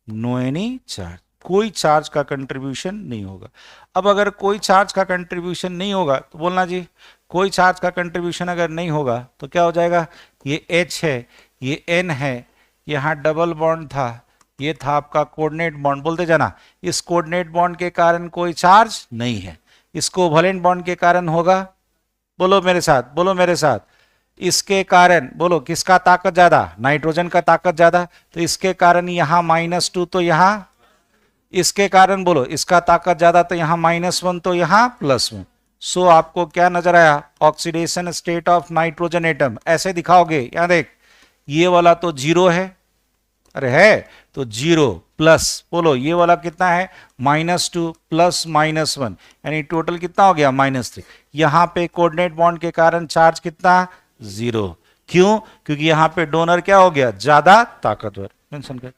no any charge, कोई चार्ज का कंट्रीब्यूशन नहीं होगा। अब अगर कोई चार्ज का कंट्रीब्यूशन नहीं होगा तो बोलना जी कोई चार्ज का कंट्रीब्यूशन अगर नहीं होगा तो क्या हो जाएगा? ये H है, ये N है, यहाँ डबल बॉन्ड था, ये था आपका कोऑर्डिनेट बॉन्ड। बोलते जाना, इस कोऑर्डिनेट बॉन्ड के कारण कोई चार्ज नहीं है, इसको कोवैलेंट बॉन्ड के कारण होगा। बोलो मेरे साथ, बोलो मेरे साथ, इसके कारण बोलो किसका ताकत ज्यादा? नाइट्रोजन का ताकत ज्यादा, तो इसके कारण यहां -2 तो यहां, इसके कारण बोलो इसका ताकत ज्यादा तो यहां -1 तो यहां +1। सो आपको क्या नजर आया? Oxidation state of nitrogen atom ऐसे दिखाओगे। यहां देख, ये वाला तो 0 है, अरे है तो 0 प्लस, बोलो ये वाला कितना है? -2 प्लस -1, यानी टोटल कितना हो गया? -3। यहां पे कोऑर्डिनेट बॉन्ड के कारण चार्ज कितना? 0। क्यों? क्योंकि यहां पे डोनर क्या हो गया? ज्यादा ताकतवर। मेंशन कर,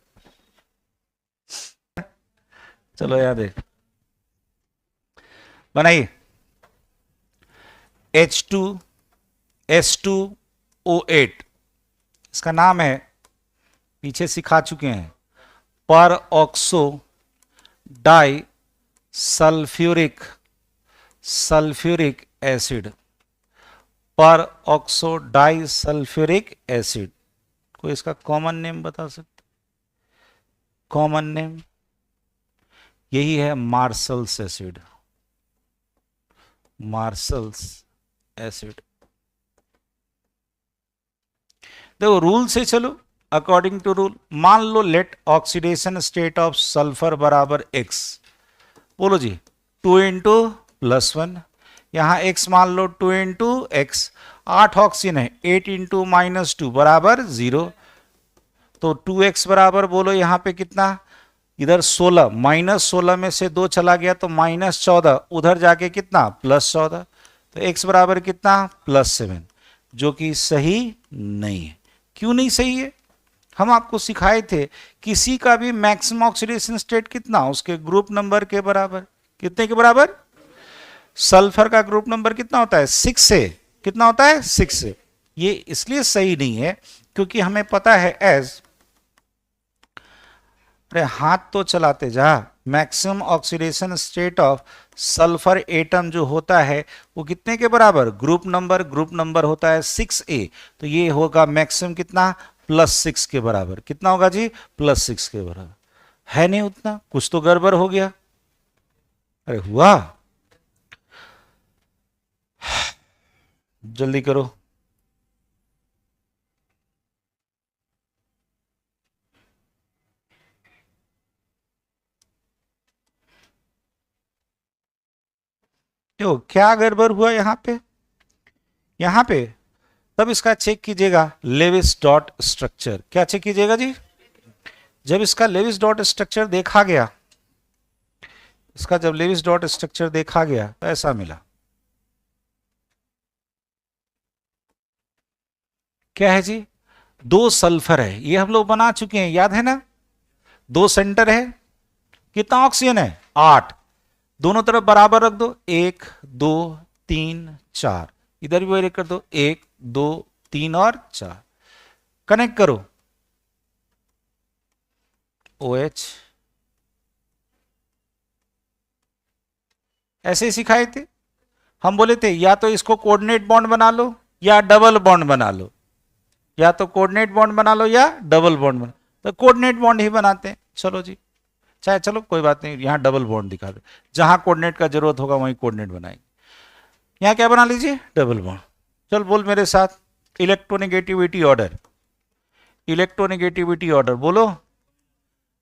चलो याद है, बनाइए H2S2O8, इसका नाम है, पीछे सिखा चुके हैं, पर ऑक्सो डाई सल्फ्यूरिक एसिड, पर ऑक्सो डाई सल्फ्यूरिक एसिड। कोई इसका कॉमन नेम बता सकते? कॉमन नेम यही है, मार्शल्स एसिड, मार्शल्स एसिड। देखो रूल से चलो, अकॉर्डिंग टू रूल, मान लो let oxidation state of sulphur बराबर X। बोलो जी 2 × +1, यहाँ x मान लो 2 इंटू एक्स, 8 ऑक्सीजन है, 8 इंटू -2 बराबर 0, तो 2x बराबर बोलो यहाँ पे कितना, इधर 16, -16 में से 2 चला गया तो -14, उधर जाके कितना +14, तो x बराबर कितना +7, जो कि सही नहीं है। क्यों नहीं सही है? हम आपको सिखाए थे किसी का भी मैक्सिमम ऑक्सीडेशन स्टेट कितना, उसके ग्रुप नंबर के बराबर। कितने के बराबर? सल्फर का ग्रुप नंबर कितना होता है 6 से, कितना होता है 6 से। ये इसलिए सही नहीं है क्योंकि हमें पता है अरे हाथ तो चलाते जा, maximum oxidation state of sulphur atom जो होता है वो कितने के बराबर, ग्रुप नंबर होता है 6a, तो ये होगा मैक्सिमम कितना +6 के बराबर। कितना होगा जी? +6 के बराबर। है नहीं उतना, कुछ तो गड़बड़ हो गया। अरे हुआ, जल्दी करो। देखो क्या गड़बड़ हुआ यहाँ पे तब इसका चेक कीजिएगा लेविस डॉट स्ट्रक्चर। क्या चेक कीजिएगा जी? जब इसका लेविस डॉट स्ट्रक्चर देखा गया, इसका जब लेविस डॉट स्ट्रक्चर देखा गया तो ऐसा मिला। क्या है जी? 2 सल्फर है, ये हम लोग बना चुके हैं, याद है ना? 2 सेंटर है, कितना ऑक्सीजन है 8, दोनों तरफ बराबर रख दो, 1 2 3 4, इधर भी वही कर दो 1 2 3 और 4, कनेक्ट करो OH। ऐसे ही सिखाए थे हम, बोले थे या तो इसको कोऑर्डिनेट बॉन्ड बना लो या डबल बॉन्ड बना लो, या तो कोऑर्डिनेट बॉन्ड बना लो या डबल बॉन्ड बना, तो कोऑर्डिनेट बॉन्ड ही बनाते हैं। चलो जी, चाहे चलो कोई बात नहीं, यहां डबल बॉन्ड दिखा दे, जहां कोऑर्डिनेट का जरूरत होगा वहीं कोऑर्डिनेट बनाएंगे। यहां क्या बना लीजिए, डबल बॉन्ड। चल बोल मेरे साथ, इलेक्ट्रोनेगेटिविटी ऑर्डर, इलेक्ट्रोनेगेटिविटी ऑर्डर बोलो।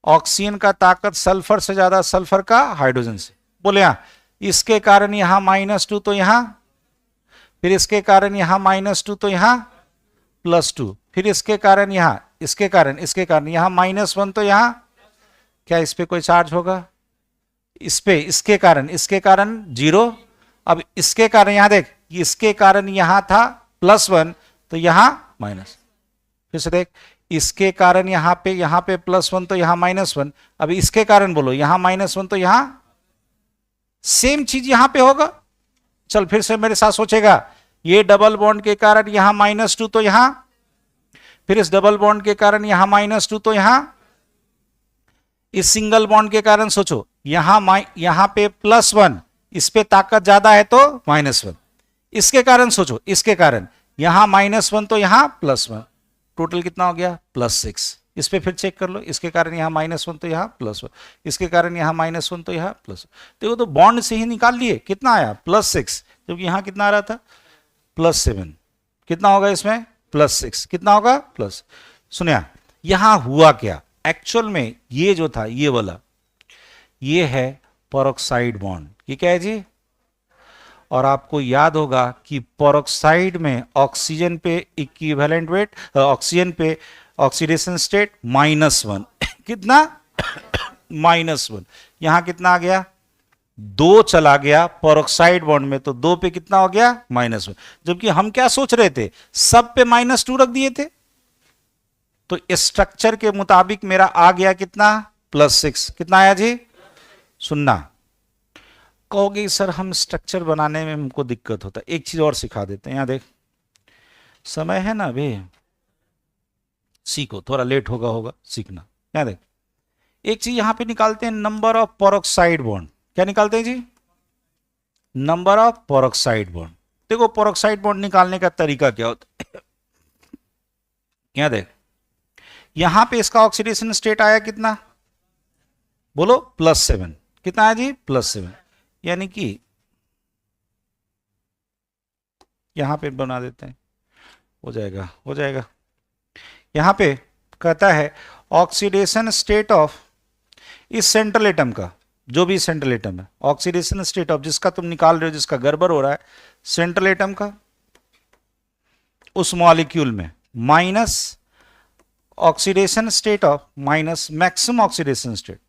ऑक्सीजन का ताकत सल्फर से ज्यादा सल्फर का हाइड्रोजन से, बोले यहां इसके कारण यहां -2 तो यहां, फिर इसके कारण यहां -2 तो यहां +2, फिर इसके कारण यहां, इसके कारण यहां -1 तो यहां, क्या इस पे कोई चार्ज होगा? इस पे, इसके कारण 0। अब इसके कारण यहां देख, इसके कारण यहां था +1 तो यहां माइनस, फिर से देख इसके कारण यहां पे +1 तो यहां -1, अब इसके कारण बोलो यहां -1 तो यहां, सेम चीज यहां पे होगा। चल फिर से मेरे साथ सोचेगा, ये डबल बॉन्ड के कारण यहां -2 तो यहां, फिर इस डबल बॉन्ड के कारण यहां -2 तो यहां, इस सिंगल बॉन्ड के कारण सोचो यहां पे +1, इस पे ताकत ज्यादा है तो -1, इसके कारण सोचो, इसके कारण यहां -1 तो यहां +1, टोटल कितना हो गया +6। इस पे फिर चेक कर लो, इसके कारण यहां -1 तो यहां +1, इसके कारण यहां -1 तो यहां +1, देखो तो बॉन्ड से ही निकाल लिए, कितना आया +6, जबकि यहां कितना आ रहा था +7, कितना होगा इसमें +6, कितना होगा प्लस। सुनिया यहां हुआ क्या एक्चुअल में, ये जो था ये वाला, ये है पेरोक्साइड बॉन्ड, ये क्या है जी? और आपको याद होगा कि पेरोक्साइड में ऑक्सीजन पे इक्विवेलेंट वेट, ऑक्सीजन पे ऑक्सीडेशन स्टेट -1 कितना -1, यहां कितना आ गया 2 चला गया पेरोक्साइड बॉन्ड में, तो 2 पे कितना हो गया -1, जबकि हम क्या सोच रहे थे, सब पे -2 रख दिए थे, तो स्ट्रक्चर के मुताबिक मेरा आ गया कितना +6, कितना आया जी? सुनना, कहोगे सर हम स्ट्रक्चर बनाने में हमको दिक्कत होता है, एक चीज और सिखा देते हैं, यहां देख समय है ना अभी, सीखो, थोड़ा लेट होगा सीखना। यहां देख एक चीज यहां पे निकालते हैं, नंबर ऑफ पेरोक्साइड बॉन्ड, क्या निकालते हैं जी? Number of peroxide bond. देखो पेरोक्साइड बॉन्ड निकालने का तरीका क्या होता है, यहां देख यहां पे इसका ऑक्सीडेशन स्टेट आया कितना, बोलो +7, कितना आया जी +7, यानी कि यहां पे बना देते हैं, हो जाएगा। यहां पे कहता है ऑक्सीडेशन स्टेट ऑफ इस सेंट्रल एटम का, जो भी सेंट्रल एटम है, ऑक्सीडेशन स्टेट ऑफ जिसका तुम निकाल रहे हो, जिसका गड़बड़ हो रहा है सेंट्रल एटम का, उस मॉलिक्यूल में minus oxidation state of minus maximum oxidation state,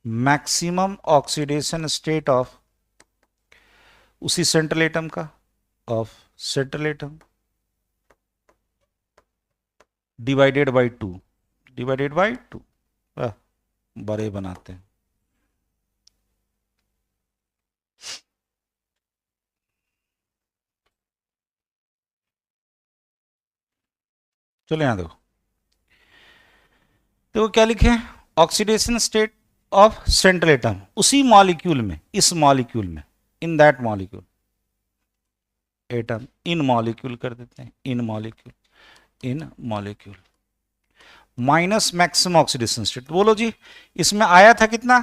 maximum oxidation state of उसी सेंट्रल एटम का, of central atom divided by 2, divided by 2, बड़े बनाते हैं। चलो यहां देखो, तो क्या लिखे हैं, oxidation state of central atom उसी मॉलिक्यूल में, इस मॉलिक्यूल में, in that molecule, atom in molecule कर देते हैं, in molecule, in molecule minus maximum oxidation state. बोलो जी, इसमें आया था कितना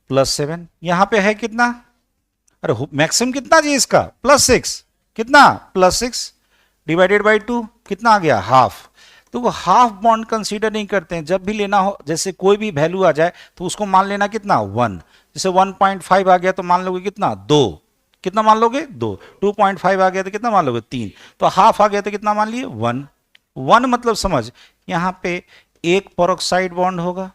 +7, यहां पे है कितना, अरे मैक्सिमम कितना जी इसका +6, कितना +6 डिवाइडेड बाई 2 कितना आ गया हाफ। तो वो हाफ बॉन्ड कंसीडर नहीं करते हैं, जब भी लेना हो, जैसे कोई भी वैल्यू आ जाए तो उसको मान लेना कितना 1, जैसे 1.5 आ गया तो मान लोगे कितना 2, कितना मान लोगे 2, 2.5 आ गया तो कितना मान लोगे 3, तो हाफ आ गया तो कितना मान लिए 1। 1 मतलब समझ, यहां पे एक पेरोक्साइड बॉन्ड होगा,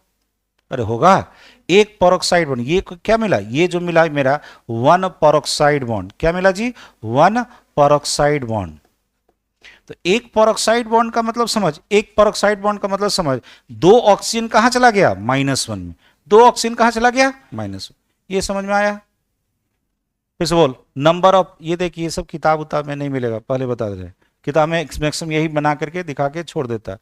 अरे होगा एक पेरोक्साइड बॉन्ड, ये क्या मिला, ये जो मिला मेरा 1 पेरोक्साइड बॉन्ड, क्या मिला जी 1 पेरोक्साइड बॉन्ड। तो एक पेरोक्साइड बॉन्ड का मतलब समझ, एक पेरोक्साइड बॉन्ड का मतलब समझ, 2 ऑक्सीजन कहां चला गया -1 में, 2 ऑक्सीजन कहां चला गया -1, ये समझ में आया। फिर से बोल, नंबर ऑफ, ये देखिए ये सब किताब उताब में नहीं मिलेगा, पहले बता दे, किताब में मैक्सिमम यही बना करके दिखा के छोड़ देता है।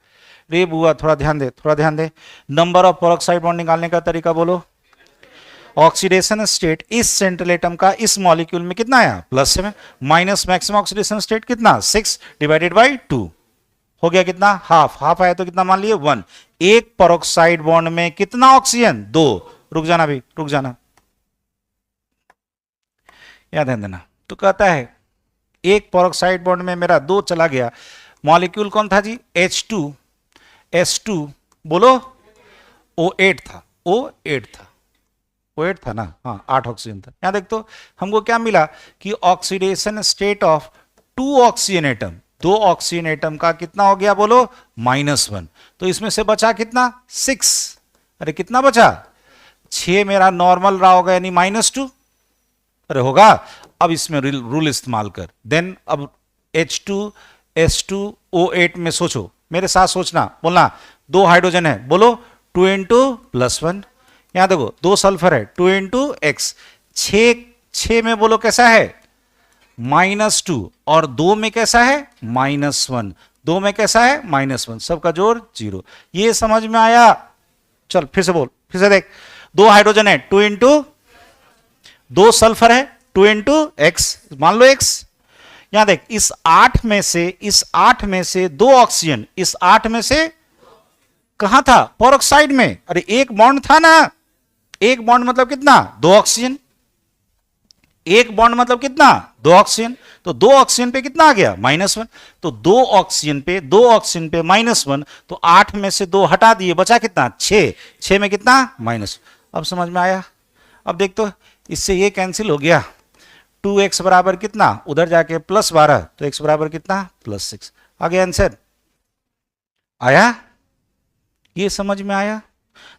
रे बुआ थोड़ा ध्यान दे, थोड़ा ध्यान दे, नंबर ऑफ पेरोक्साइड बॉन्ड निकालने का तरीका बोलो। ऑक्सीडेशन स्टेट इस सेंट्रल एटम का इस मॉलिक्यूल में कितना आया +7, माइनस मैक्सिमम ऑक्सीडेशन स्टेट कितना 6 डिवाइडेड बाई 2 हो गया कितना हाफ, हाफ आया तो कितना मान लिए 1। एक पेरोक्साइड बॉन्ड में कितना ऑक्सीजन 2, रुक जाना भी, रुक जाना, याद ध्यान देना। तो कहता है एक पेरोक्साइड बॉन्ड में मेरा 2 चला गया, मॉलिक्यूल कौन था जी H2 बोलो O8 था, O8 था, O8 था ना, हाँ 8 ऑक्सीजन था। यहां देख तो हमको क्या मिला कि oxidation state of 2 oxygen atom, 2 oxygen atom का कितना हो गया बोलो -1, तो इसमें से बचा कितना 6, अरे कितना बचा 6 मेरा नॉर्मल रहा होगा यानी -2, अरे होगा। अब इसमें रूल इस्तेमाल कर, देन अब H2S2O8 में सोचो, मेरे साथ सोचना, बोलना 2 हाइड्रोजन है, बोलो 2 × +1, यहां देखो 2 सल्फर है 2 × X, 6 में बोलो कैसा है -2, और 2 में कैसा है -1, 2 में कैसा है -1, सबका जोड़ 0। ये समझ में आया। चल फिर से बोल, फिर से देख, 2 हाइड्रोजन है 2 × 2 सल्फर है 2 × X, मान लो X। यहां देख इस 8 में से 2 ऑक्सीजन, इस 8 में से कहां था पेरोक्साइड में, अरे एक बॉन्ड था ना, एक बॉन्ड मतलब कितना 2 ऑक्सीजन, एक बॉन्ड मतलब कितना 2 ऑक्सीजन, तो 2 ऑक्सीजन पे कितना आ गया -1, तो 2 ऑक्सीजन पे -1, तो 8 में से 2 हटा दिए, बचा कितना 6 में कितना -। अब समझ में आया। अब देख तो इससे ये कैंसिल हो गया, 2x बराबर कितना, उधर जाके +12, तो x बराबर कितना +6, आ गया आंसर। आया, ये समझ में आया।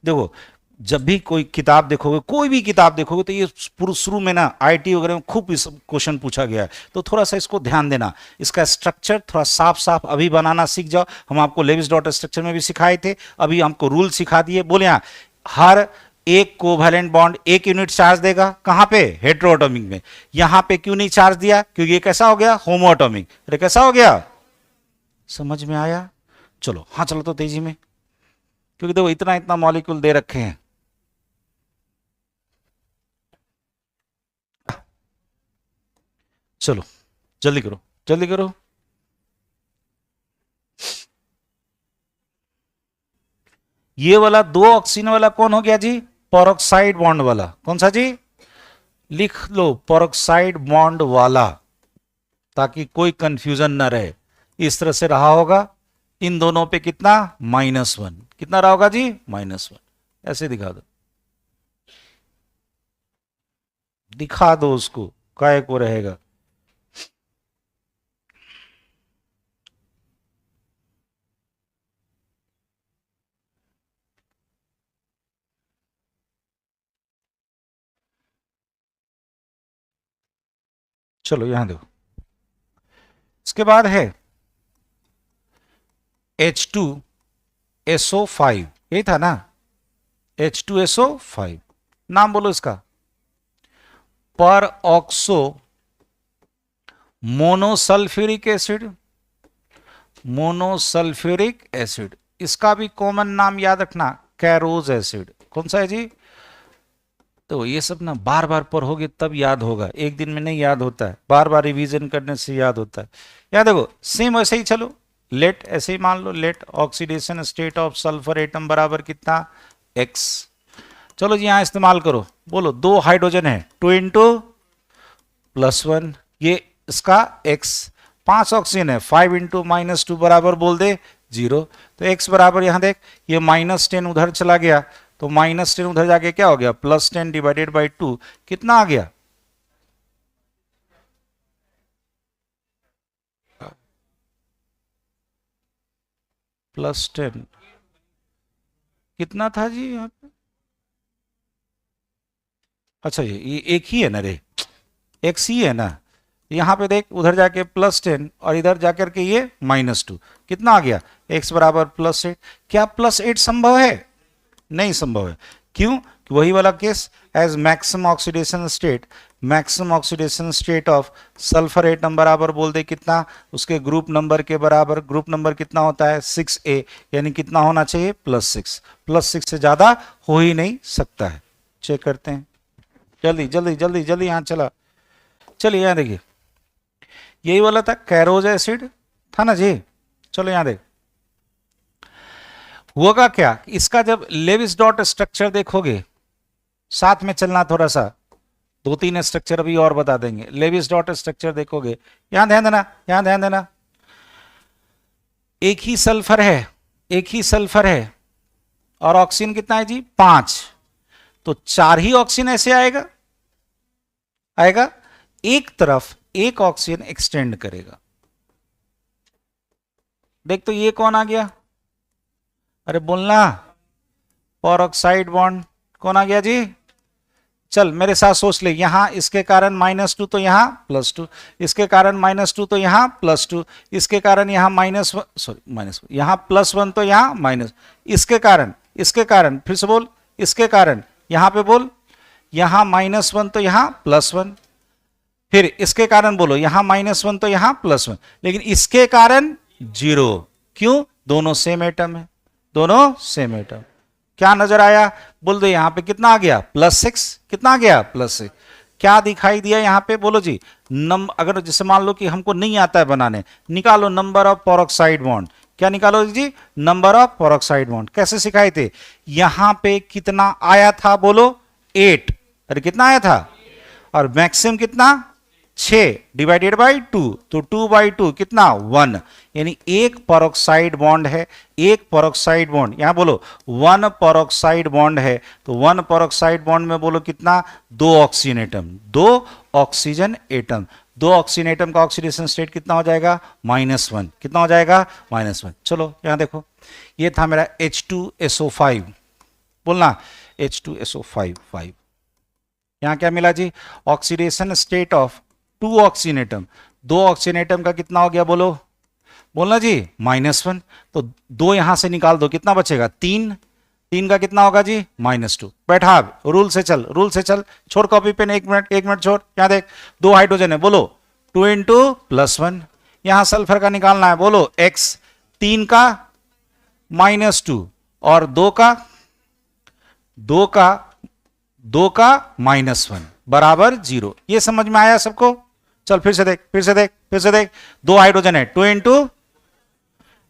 देखो जब भी कोई किताब देखोगे, कोई भी किताब देखोगे, तो ये शुरू में ना आईटी वगैरह में खूब इस क्वेश्चन पूछा गया है, तो थोड़ा सा इसको ध्यान देना, इसका स्ट्रक्चर थोड़ा साफ साफ अभी बनाना सीख जाओ। हम आपको लेविस डॉट स्ट्रक्चर में भी सिखाए थे, अभी हमको रूल सिखा दिए। बोले यहाँ हर एक कोवैलेंट बॉन्ड 1 यूनिट चार्ज देगा, कहां पे हेटेरोएटॉमिक में, यहां पे क्यों नहीं चार्ज दिया, क्योंकि ये कैसा हो गया होमोएटॉमिक, अरे कैसा हो गया, समझ में आया। चलो हाँ चलो तो तेजी में, क्योंकि देखो इतना इतना मॉलिक्यूल दे रखे हैं। चलो जल्दी करो जल्दी करो। ये वाला 2 ऑक्सीजन वाला कौन हो गया जी, पेरोक्साइड बॉन्ड वाला, कौन सा जी, लिख लो पेरोक्साइड बॉन्ड वाला, ताकि कोई कंफ्यूजन ना रहे। इस तरह से रहा होगा, इन दोनों पे कितना -1, कितना रहा होगा जी -1, ऐसे दिखा दो, दिखा दो उसको, काय को रहेगा। चलो यहां देखो, इसके बाद है H2SO5, यही था ना, H2SO5, नाम बोलो इसका, पर oxo monosulfuric acid, monosulfuric acid. इसका भी कॉमन नाम याद रखना, कैरोज एसिड। कौन सा है जी? तो ये सब ना बार बार पढ़ोगे तब याद होगा, एक दिन में नहीं याद होता है, बार बार रिवीजन करने से याद होता है। याद देखो, सेम वैसे ही चलो, लेट ऐसे ही मान लो, let oxidation state of sulphur atom बराबर कितना, x। चलो जी यहां इस्तेमाल करो, बोलो दो हाइड्रोजन है, 2 इंटू +1, ये इसका x, 5 ऑक्सीजन है, 5 इंटू -2 बराबर बोल दे 0। तो x बराबर यहां देख, ये -10 उधर चला गया, तो -10 उधर जाके क्या हो गया, +10 डिवाइडेड बाई 2, कितना आ गया, +10, कितना था जी यहाँ पे? अच्छा ये एक ही है ना रे, x ही है ना, यहां पे देख, उधर जाके +10 और इधर जाकर के ये -2, कितना आ गया, x बराबर +8। क्या +8 संभव है? नहीं संभव है। क्यों? वही वाला case, as maximum oxidation state, maximum oxidation state of sulphur atom बराबर बोल दे कितना, उसके ग्रुप नंबर के बराबर, ग्रुप नंबर कितना होता है 6a, यानी कितना होना चाहिए, +6, +6 से ज्यादा हो ही नहीं सकता है। चेक करते हैं, जल्दी जल्दी जल्दी जल्दी, यहां चला, चलिए यहां देखिए, यही वाला था, कैरोज एसिड था ना जी। चलो यहां देख, होगा क्या, इसका जब लेविस डॉट स्ट्रक्चर देखोगे, साथ में चलना थोड़ा सा, 2-3 स्ट्रक्चर अभी और बता देंगे। लेविस डॉट स्ट्रक्चर देखोगे, यहां ध्यान देना, यहां ध्यान देना, एक ही सल्फर है, एक ही सल्फर है, और ऑक्सीजन कितना है जी, 5, तो 4 ही ऑक्सीजन ऐसे आएगा, आएगा, एक तरफ एक ऑक्सीजन एक्सटेंड करेगा। देख तो ये कौन आ गया, अरे बोलना, परऑक्साइड बॉन्ड, कौन आ गया जी? चल मेरे साथ सोच ले, यहां इसके कारण -2 तो यहां +2, इसके कारण -2 तो यहां +2, इसके कारण यहां -1, सॉरी यहां +1 तो यहां माइनस, इसके कारण फिर से बोल, इसके कारण यहां पे बोल, यहां -1 तो यहां +1, फिर इसके कारण बोलो, यहां -1 तो यहां +1, लेकिन इसके कारण 0, क्यों? दोनों सेम एटम है, दोनों सेम एटम। क्या नजर आया, बोल दो, यहां पे कितना आ गया, +6, कितना आ गया, +6। क्या दिखाई दिया यहां पे, बोलो जी, अगर जैसे मान लो कि हमको नहीं आता है बनाने, निकालो नंबर ऑफ पेरोक्साइड बॉन्ड, क्या निकालो जी, नंबर ऑफ पेरोक्साइड बॉन्ड। कैसे सिखाए थे, यहां पे कितना आया था, बोलो 8, अरे कितना आया था, और मैक्सिमम कितना, 6 डिवाइडेड बाई 2, तो 2/2 कितना, 1, यानी एक पेरोक्साइड बॉन्ड है, एक पेरोक्साइड बॉन्ड, यहां बोलो 1 पेरोक्साइड बॉन्ड है, तो 1 पेरोक्साइड बॉन्ड में बोलो कितना, 2 oxygen atom, 2 oxygen atom, 2 oxygen atom का ऑक्सीडेशन स्टेट कितना हो जाएगा, -1, कितना हो जाएगा, -1। चलो यहां देखो, ये था मेरा H2SO5, बोलना H2SO5, यहां क्या मिला जी, oxidation state of 2 oxygen atom, 2 oxygen atom का कितना हो गया, बोलो, बोलना जी -1, तो 2 यहां से निकाल दो, कितना बचेगा, 3, 3 का कितना होगा जी, -2। बैठा, रूल से चल, रूल से चल, छोड़ कॉपी पेन, 1 मिनट छोड़, यहां देख, 2 हाइड्रोजन है, बोलो 2 इंटू +1, यहां सल्फर का निकालना है, बोलो x, 3 का -2 और 2 का -1 बराबर 0। ये समझ में आया सबको? चल फिर से देख, फिर से देख, फिर से देख, 2 हाइड्रोजन है, 2 इंटू,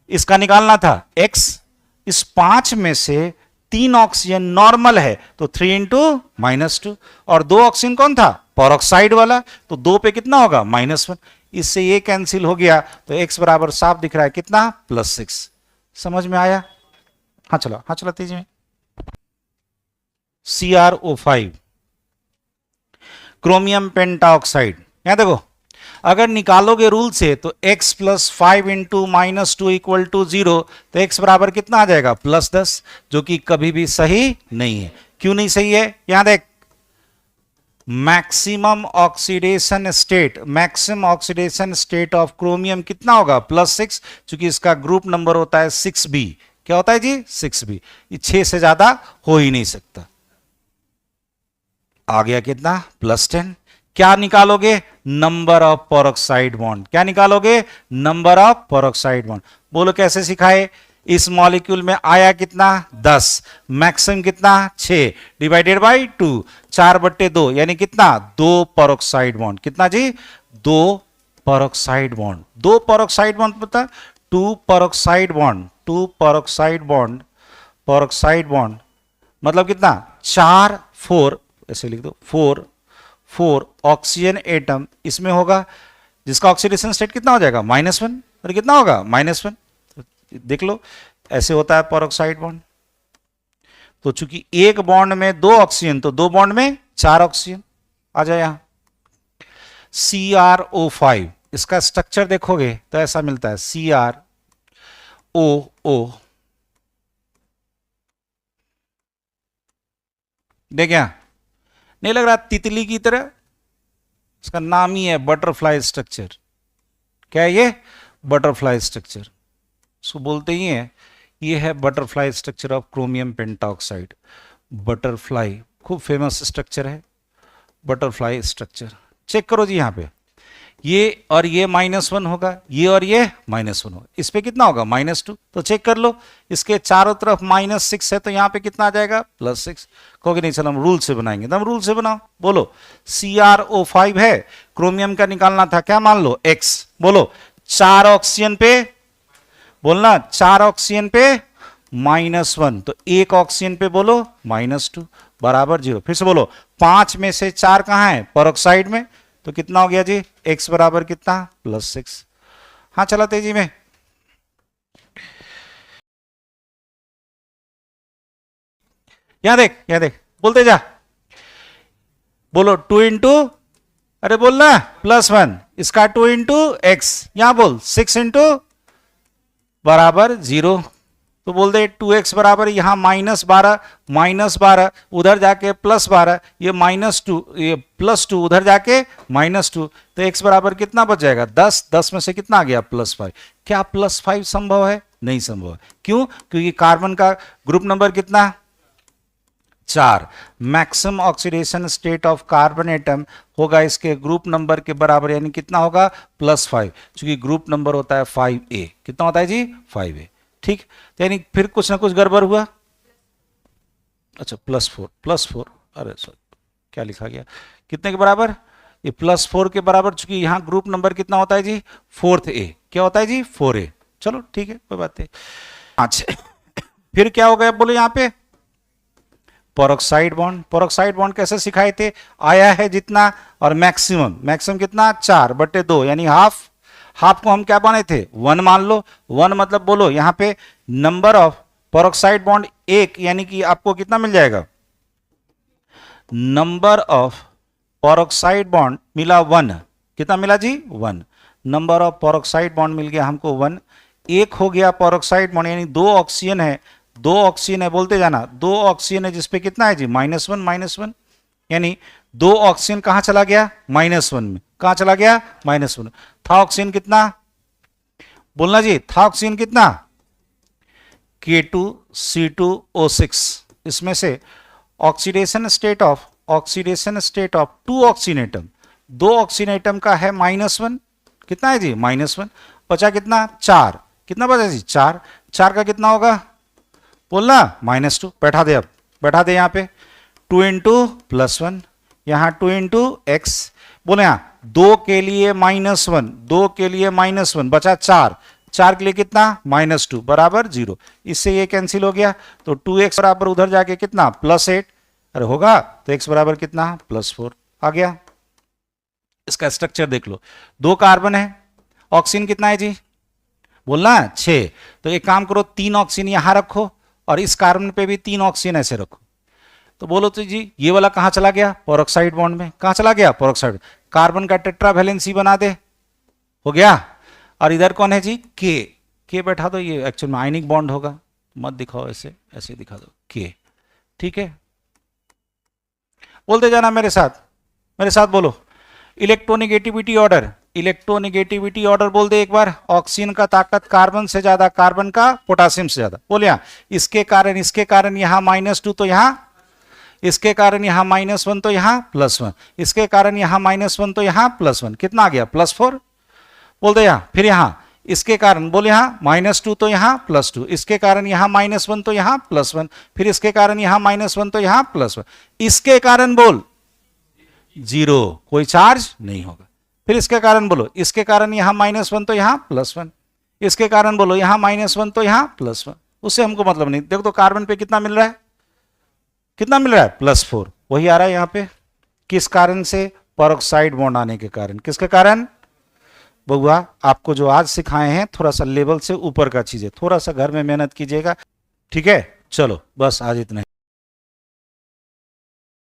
इसका निकालना था x, इस 5 में से 3 ऑक्सीजन नॉर्मल है, तो 3 इंटू -2, और 2 ऑक्सीजन कौन था, पेरोक्साइड वाला, तो 2 पे कितना होगा, -1, इससे ये कैंसिल हो गया, तो x बराबर साफ दिख रहा है कितना, +6। समझ में आया? हाँ चलो, हाँ चलो तेजी में। CrO5 chromium pentoxide. यहां देखो, अगर निकालोगे रूल से तो x plus 5 into minus 2 equal to 0, तो x बराबर कितना आ जाएगा? +10, जो कि कभी भी सही नहीं है। क्यों नहीं सही है? यहां देख, maximum oxidation state of chromium कितना होगा? +6, क्योंकि इसका ग्रुप नंबर होता है 6b। क्या होता है जी? 6b। ये 6 से ज्यादा हो ही नहीं सकता। आ गया कितना? +10। क्या निकालोगे? Number of peroxide bond. क्या निकालोगे? Number of peroxide bond. बोलो कैसे सिखाए? इस मॉलिक्यूल में आया कितना? 10, मैक्सिमम कितना? 6 डिवाइडेड बाई 2, 4/2, यानी कितना? 2 पेरोक्साइड बॉन्ड। कितना जी? 2 पेरोक्साइड बॉन्ड। 2 पेरोक्साइड बॉन्ड पता? 2 peroxide bond, 2 peroxide bond, peroxide bond मतलब कितना? 4, 4, ऐसे लिख दो, 4 ऑक्सीजन एटम इसमें होगा, जिसका ऑक्सीडेशन स्टेट कितना हो जाएगा? -1। और कितना होगा? -1। देख लो, ऐसे होता है पेरोक्साइड बॉन्ड। तो चूंकि एक बॉन्ड में 2 ऑक्सीजन, तो 2 बॉन्ड में 4 ऑक्सीजन। आ जाए यहां CrO5, इसका स्ट्रक्चर देखोगे तो ऐसा मिलता है CrOO। देख यहां, नहीं लग रहा तितली की तरह? इसका नाम ही है बटरफ्लाई स्ट्रक्चर। क्या है ये? Butterfly structure. इसको बोलते ही है, ये है butterfly structure of chromium pentoxide. Butterfly खूब फेमस स्ट्रक्चर है, बटरफ्लाई स्ट्रक्चर। चेक करो जी, यहां पे ये और ये -1 होगा, ये और ये -1 होगा, इस पे कितना होगा? -2। तो चेक कर लो, इसके चारों तरफ -6 है, तो यहां पे कितना आ जाएगा? +6। कहोगे नहीं चलो हम रूल से बनाएंगे, तो हम रूल से बनाओ। बोलो CrO5 है, क्रोमियम का निकालना था, क्या मान लो? X। बोलो 4 ऑक्सीजन पे, बोलना 4 ऑक्सीजन पे -1, तो 1 ऑक्सीजन पे बोलो -2 बराबर 0। फिर से बोलो 5 में से 4 कहां है? पेरोक्साइड में, तो कितना हो गया जी? x बराबर कितना? +6। हाँ चला तेजी में। यहां देख, यहां देख, बोलते जा। बोलो 2 इंटू, अरे बोलना +1, इसका 2 इंटू एक्स, यहां बोल 6 इंटू बराबर 0। तो बोल दे 2x बराबर यहां -12 उधर जाके +12, ये -2, ये +2 उधर जाके -2, तो x बराबर कितना बच जाएगा? 10। 10 में से कितना आ गया? +5। क्या +5 संभव है? नहीं संभव है। क्यों? क्योंकि कार्बन का ग्रुप नंबर कितना? 4। Maximum oxidation state of carbon atom होगा इसके ग्रुप नंबर के बराबर, यानी कितना होगा? +5, क्योंकि ग्रुप नंबर होता है 5a। कितना होता है जी? 5a। ठीक, यानी फिर कुछ ना कुछ गड़बड़ हुआ। अच्छा +4, अरे सॉरी, क्या लिखा गया? कितने के बराबर? ये +4 के बराबर, चूंकि यहां ग्रुप नंबर कितना होता है जी? 4th a। क्या होता है जी? 4a। चलो ठीक है, कोई बात नहीं। अच्छा फिर क्या हो गया बोलो यहां पे? Peroxide bond. पेरोक्साइड बॉन्ड कैसे सिखाए थे? आया है जितना, और मैक्सिमम कितना? 4/2, यानी हाफ को हम क्या बने थे? 1 मान लो। 1 मतलब बोलो यहां पे नंबर ऑफ पेरोक्साइड बॉन्ड 1, यानी कि आपको कितना मिल जाएगा? नंबर ऑफ पेरोक्साइड बॉन्ड मिला 1। कितना मिला जी? 1। नंबर ऑफ पेरोक्साइड बॉन्ड मिल गया हमको 1। एक हो गया पेरोक्साइड बॉन्ड, यानी 2 ऑक्सीजन है, 2 ऑक्सीजन है, बोलते जाना 2 ऑक्सीजन है, जिसपे कितना है जी? -1, यानी 2 ऑक्सीजन कहां चला गया? -1 में। कहां चला गया? -1। था ऑक्सीजन कितना? बोलना जी, था ऑक्सीजन कितना? K2C2O6। इसमें से oxidation state of 2 oxygen atom, 2 oxygen atom का है -1। कितना है जी? -1। बचा कितना? 4। कितना बचा जी? 4। 4 का कितना होगा? बोलना -2। बैठा दे, अब बैठा दे यहां पे 2 इंटू +1, यहां 2 इंटू एक्स। बोले यहां 2 के लिए -1, 2 के लिए -1, बचा 4। 4 के लिए कितना? -2 बराबर 0। इससे ये कैंसिल हो गया, तो 2x बराबर उधर जाके कितना? +8। अरे होगा, तो x बराबर कितना? +4 आ गया। इसका स्ट्रक्चर देख लो, 2 कार्बन है, ऑक्सीजन कितना है जी? बोलना 6। तो एक काम करो, 3 ऑक्सीजन यहां रखो, और इस कार्बन पे भी 3 ऑक्सीजन ऐसे रखो। तो बोलो तो जी ये वाला कहाँ चला गया, पेरोक्साइड बॉन्ड में, कहाँ चला गया, पेरोक्साइड, कार्बन का टेट्रा वैलेंसी बना दे, हो गया। और इधर कौन है जी, के बैठा दो, ये एक्चुअल में आयनिक बॉन्ड होगा, मत दिखाओ ऐसे, ऐसे दिखा दो के, ठीक है। बोलते जाना मेरे साथ बोलो, इलेक्ट्रोनिगेटिविटी ऑर्डर, इलेक्ट्रोनिगेटिविटी ऑर्डर बोल दे एक बार, ऑक्सीजन का ताकत कार्बन से ज्यादा, कार्बन का पोटासियम से ज्यादा, बोले यहाँ इसके कारण यहाँ -2 तो यहाँ, इसके कारण यहाँ -1 तो यहाँ +1, इसके कारण यहाँ -1 तो यहाँ +1, कितना आ गया +4, बोल दे यहाँ। फिर यहाँ इसके कारण बोले यहाँ -2 तो यहाँ +2, इसके कारण यहाँ -1 तो यहाँ +1, फिर इसके कारण यहाँ -1 तो यहाँ +1, इसके कारण बोल 0, कोई चार्ज नहीं होगा। फिर इसके कारण बोलो, इसके कारण यहाँ -1 तो यहाँ +1, इसके कारण बोलो यहाँ -1 तो यहाँ +1, उससे हमको मतलब नहीं। देखो तो कार्बन पे कितना मिल रहा है, कितना मिल रहा है +4, वही आ रहा है यहाँ पे, किस कारण से, पेरोक्साइड बॉन्ड आने के कारण, किसके कारण बउआ, आपको जो आज सिखाए हैं थोड़ा सा लेवल से ऊपर का चीज है, थोड़ा सा घर में मेहनत कीजिएगा, ठीक है। चलो बस आज इतना।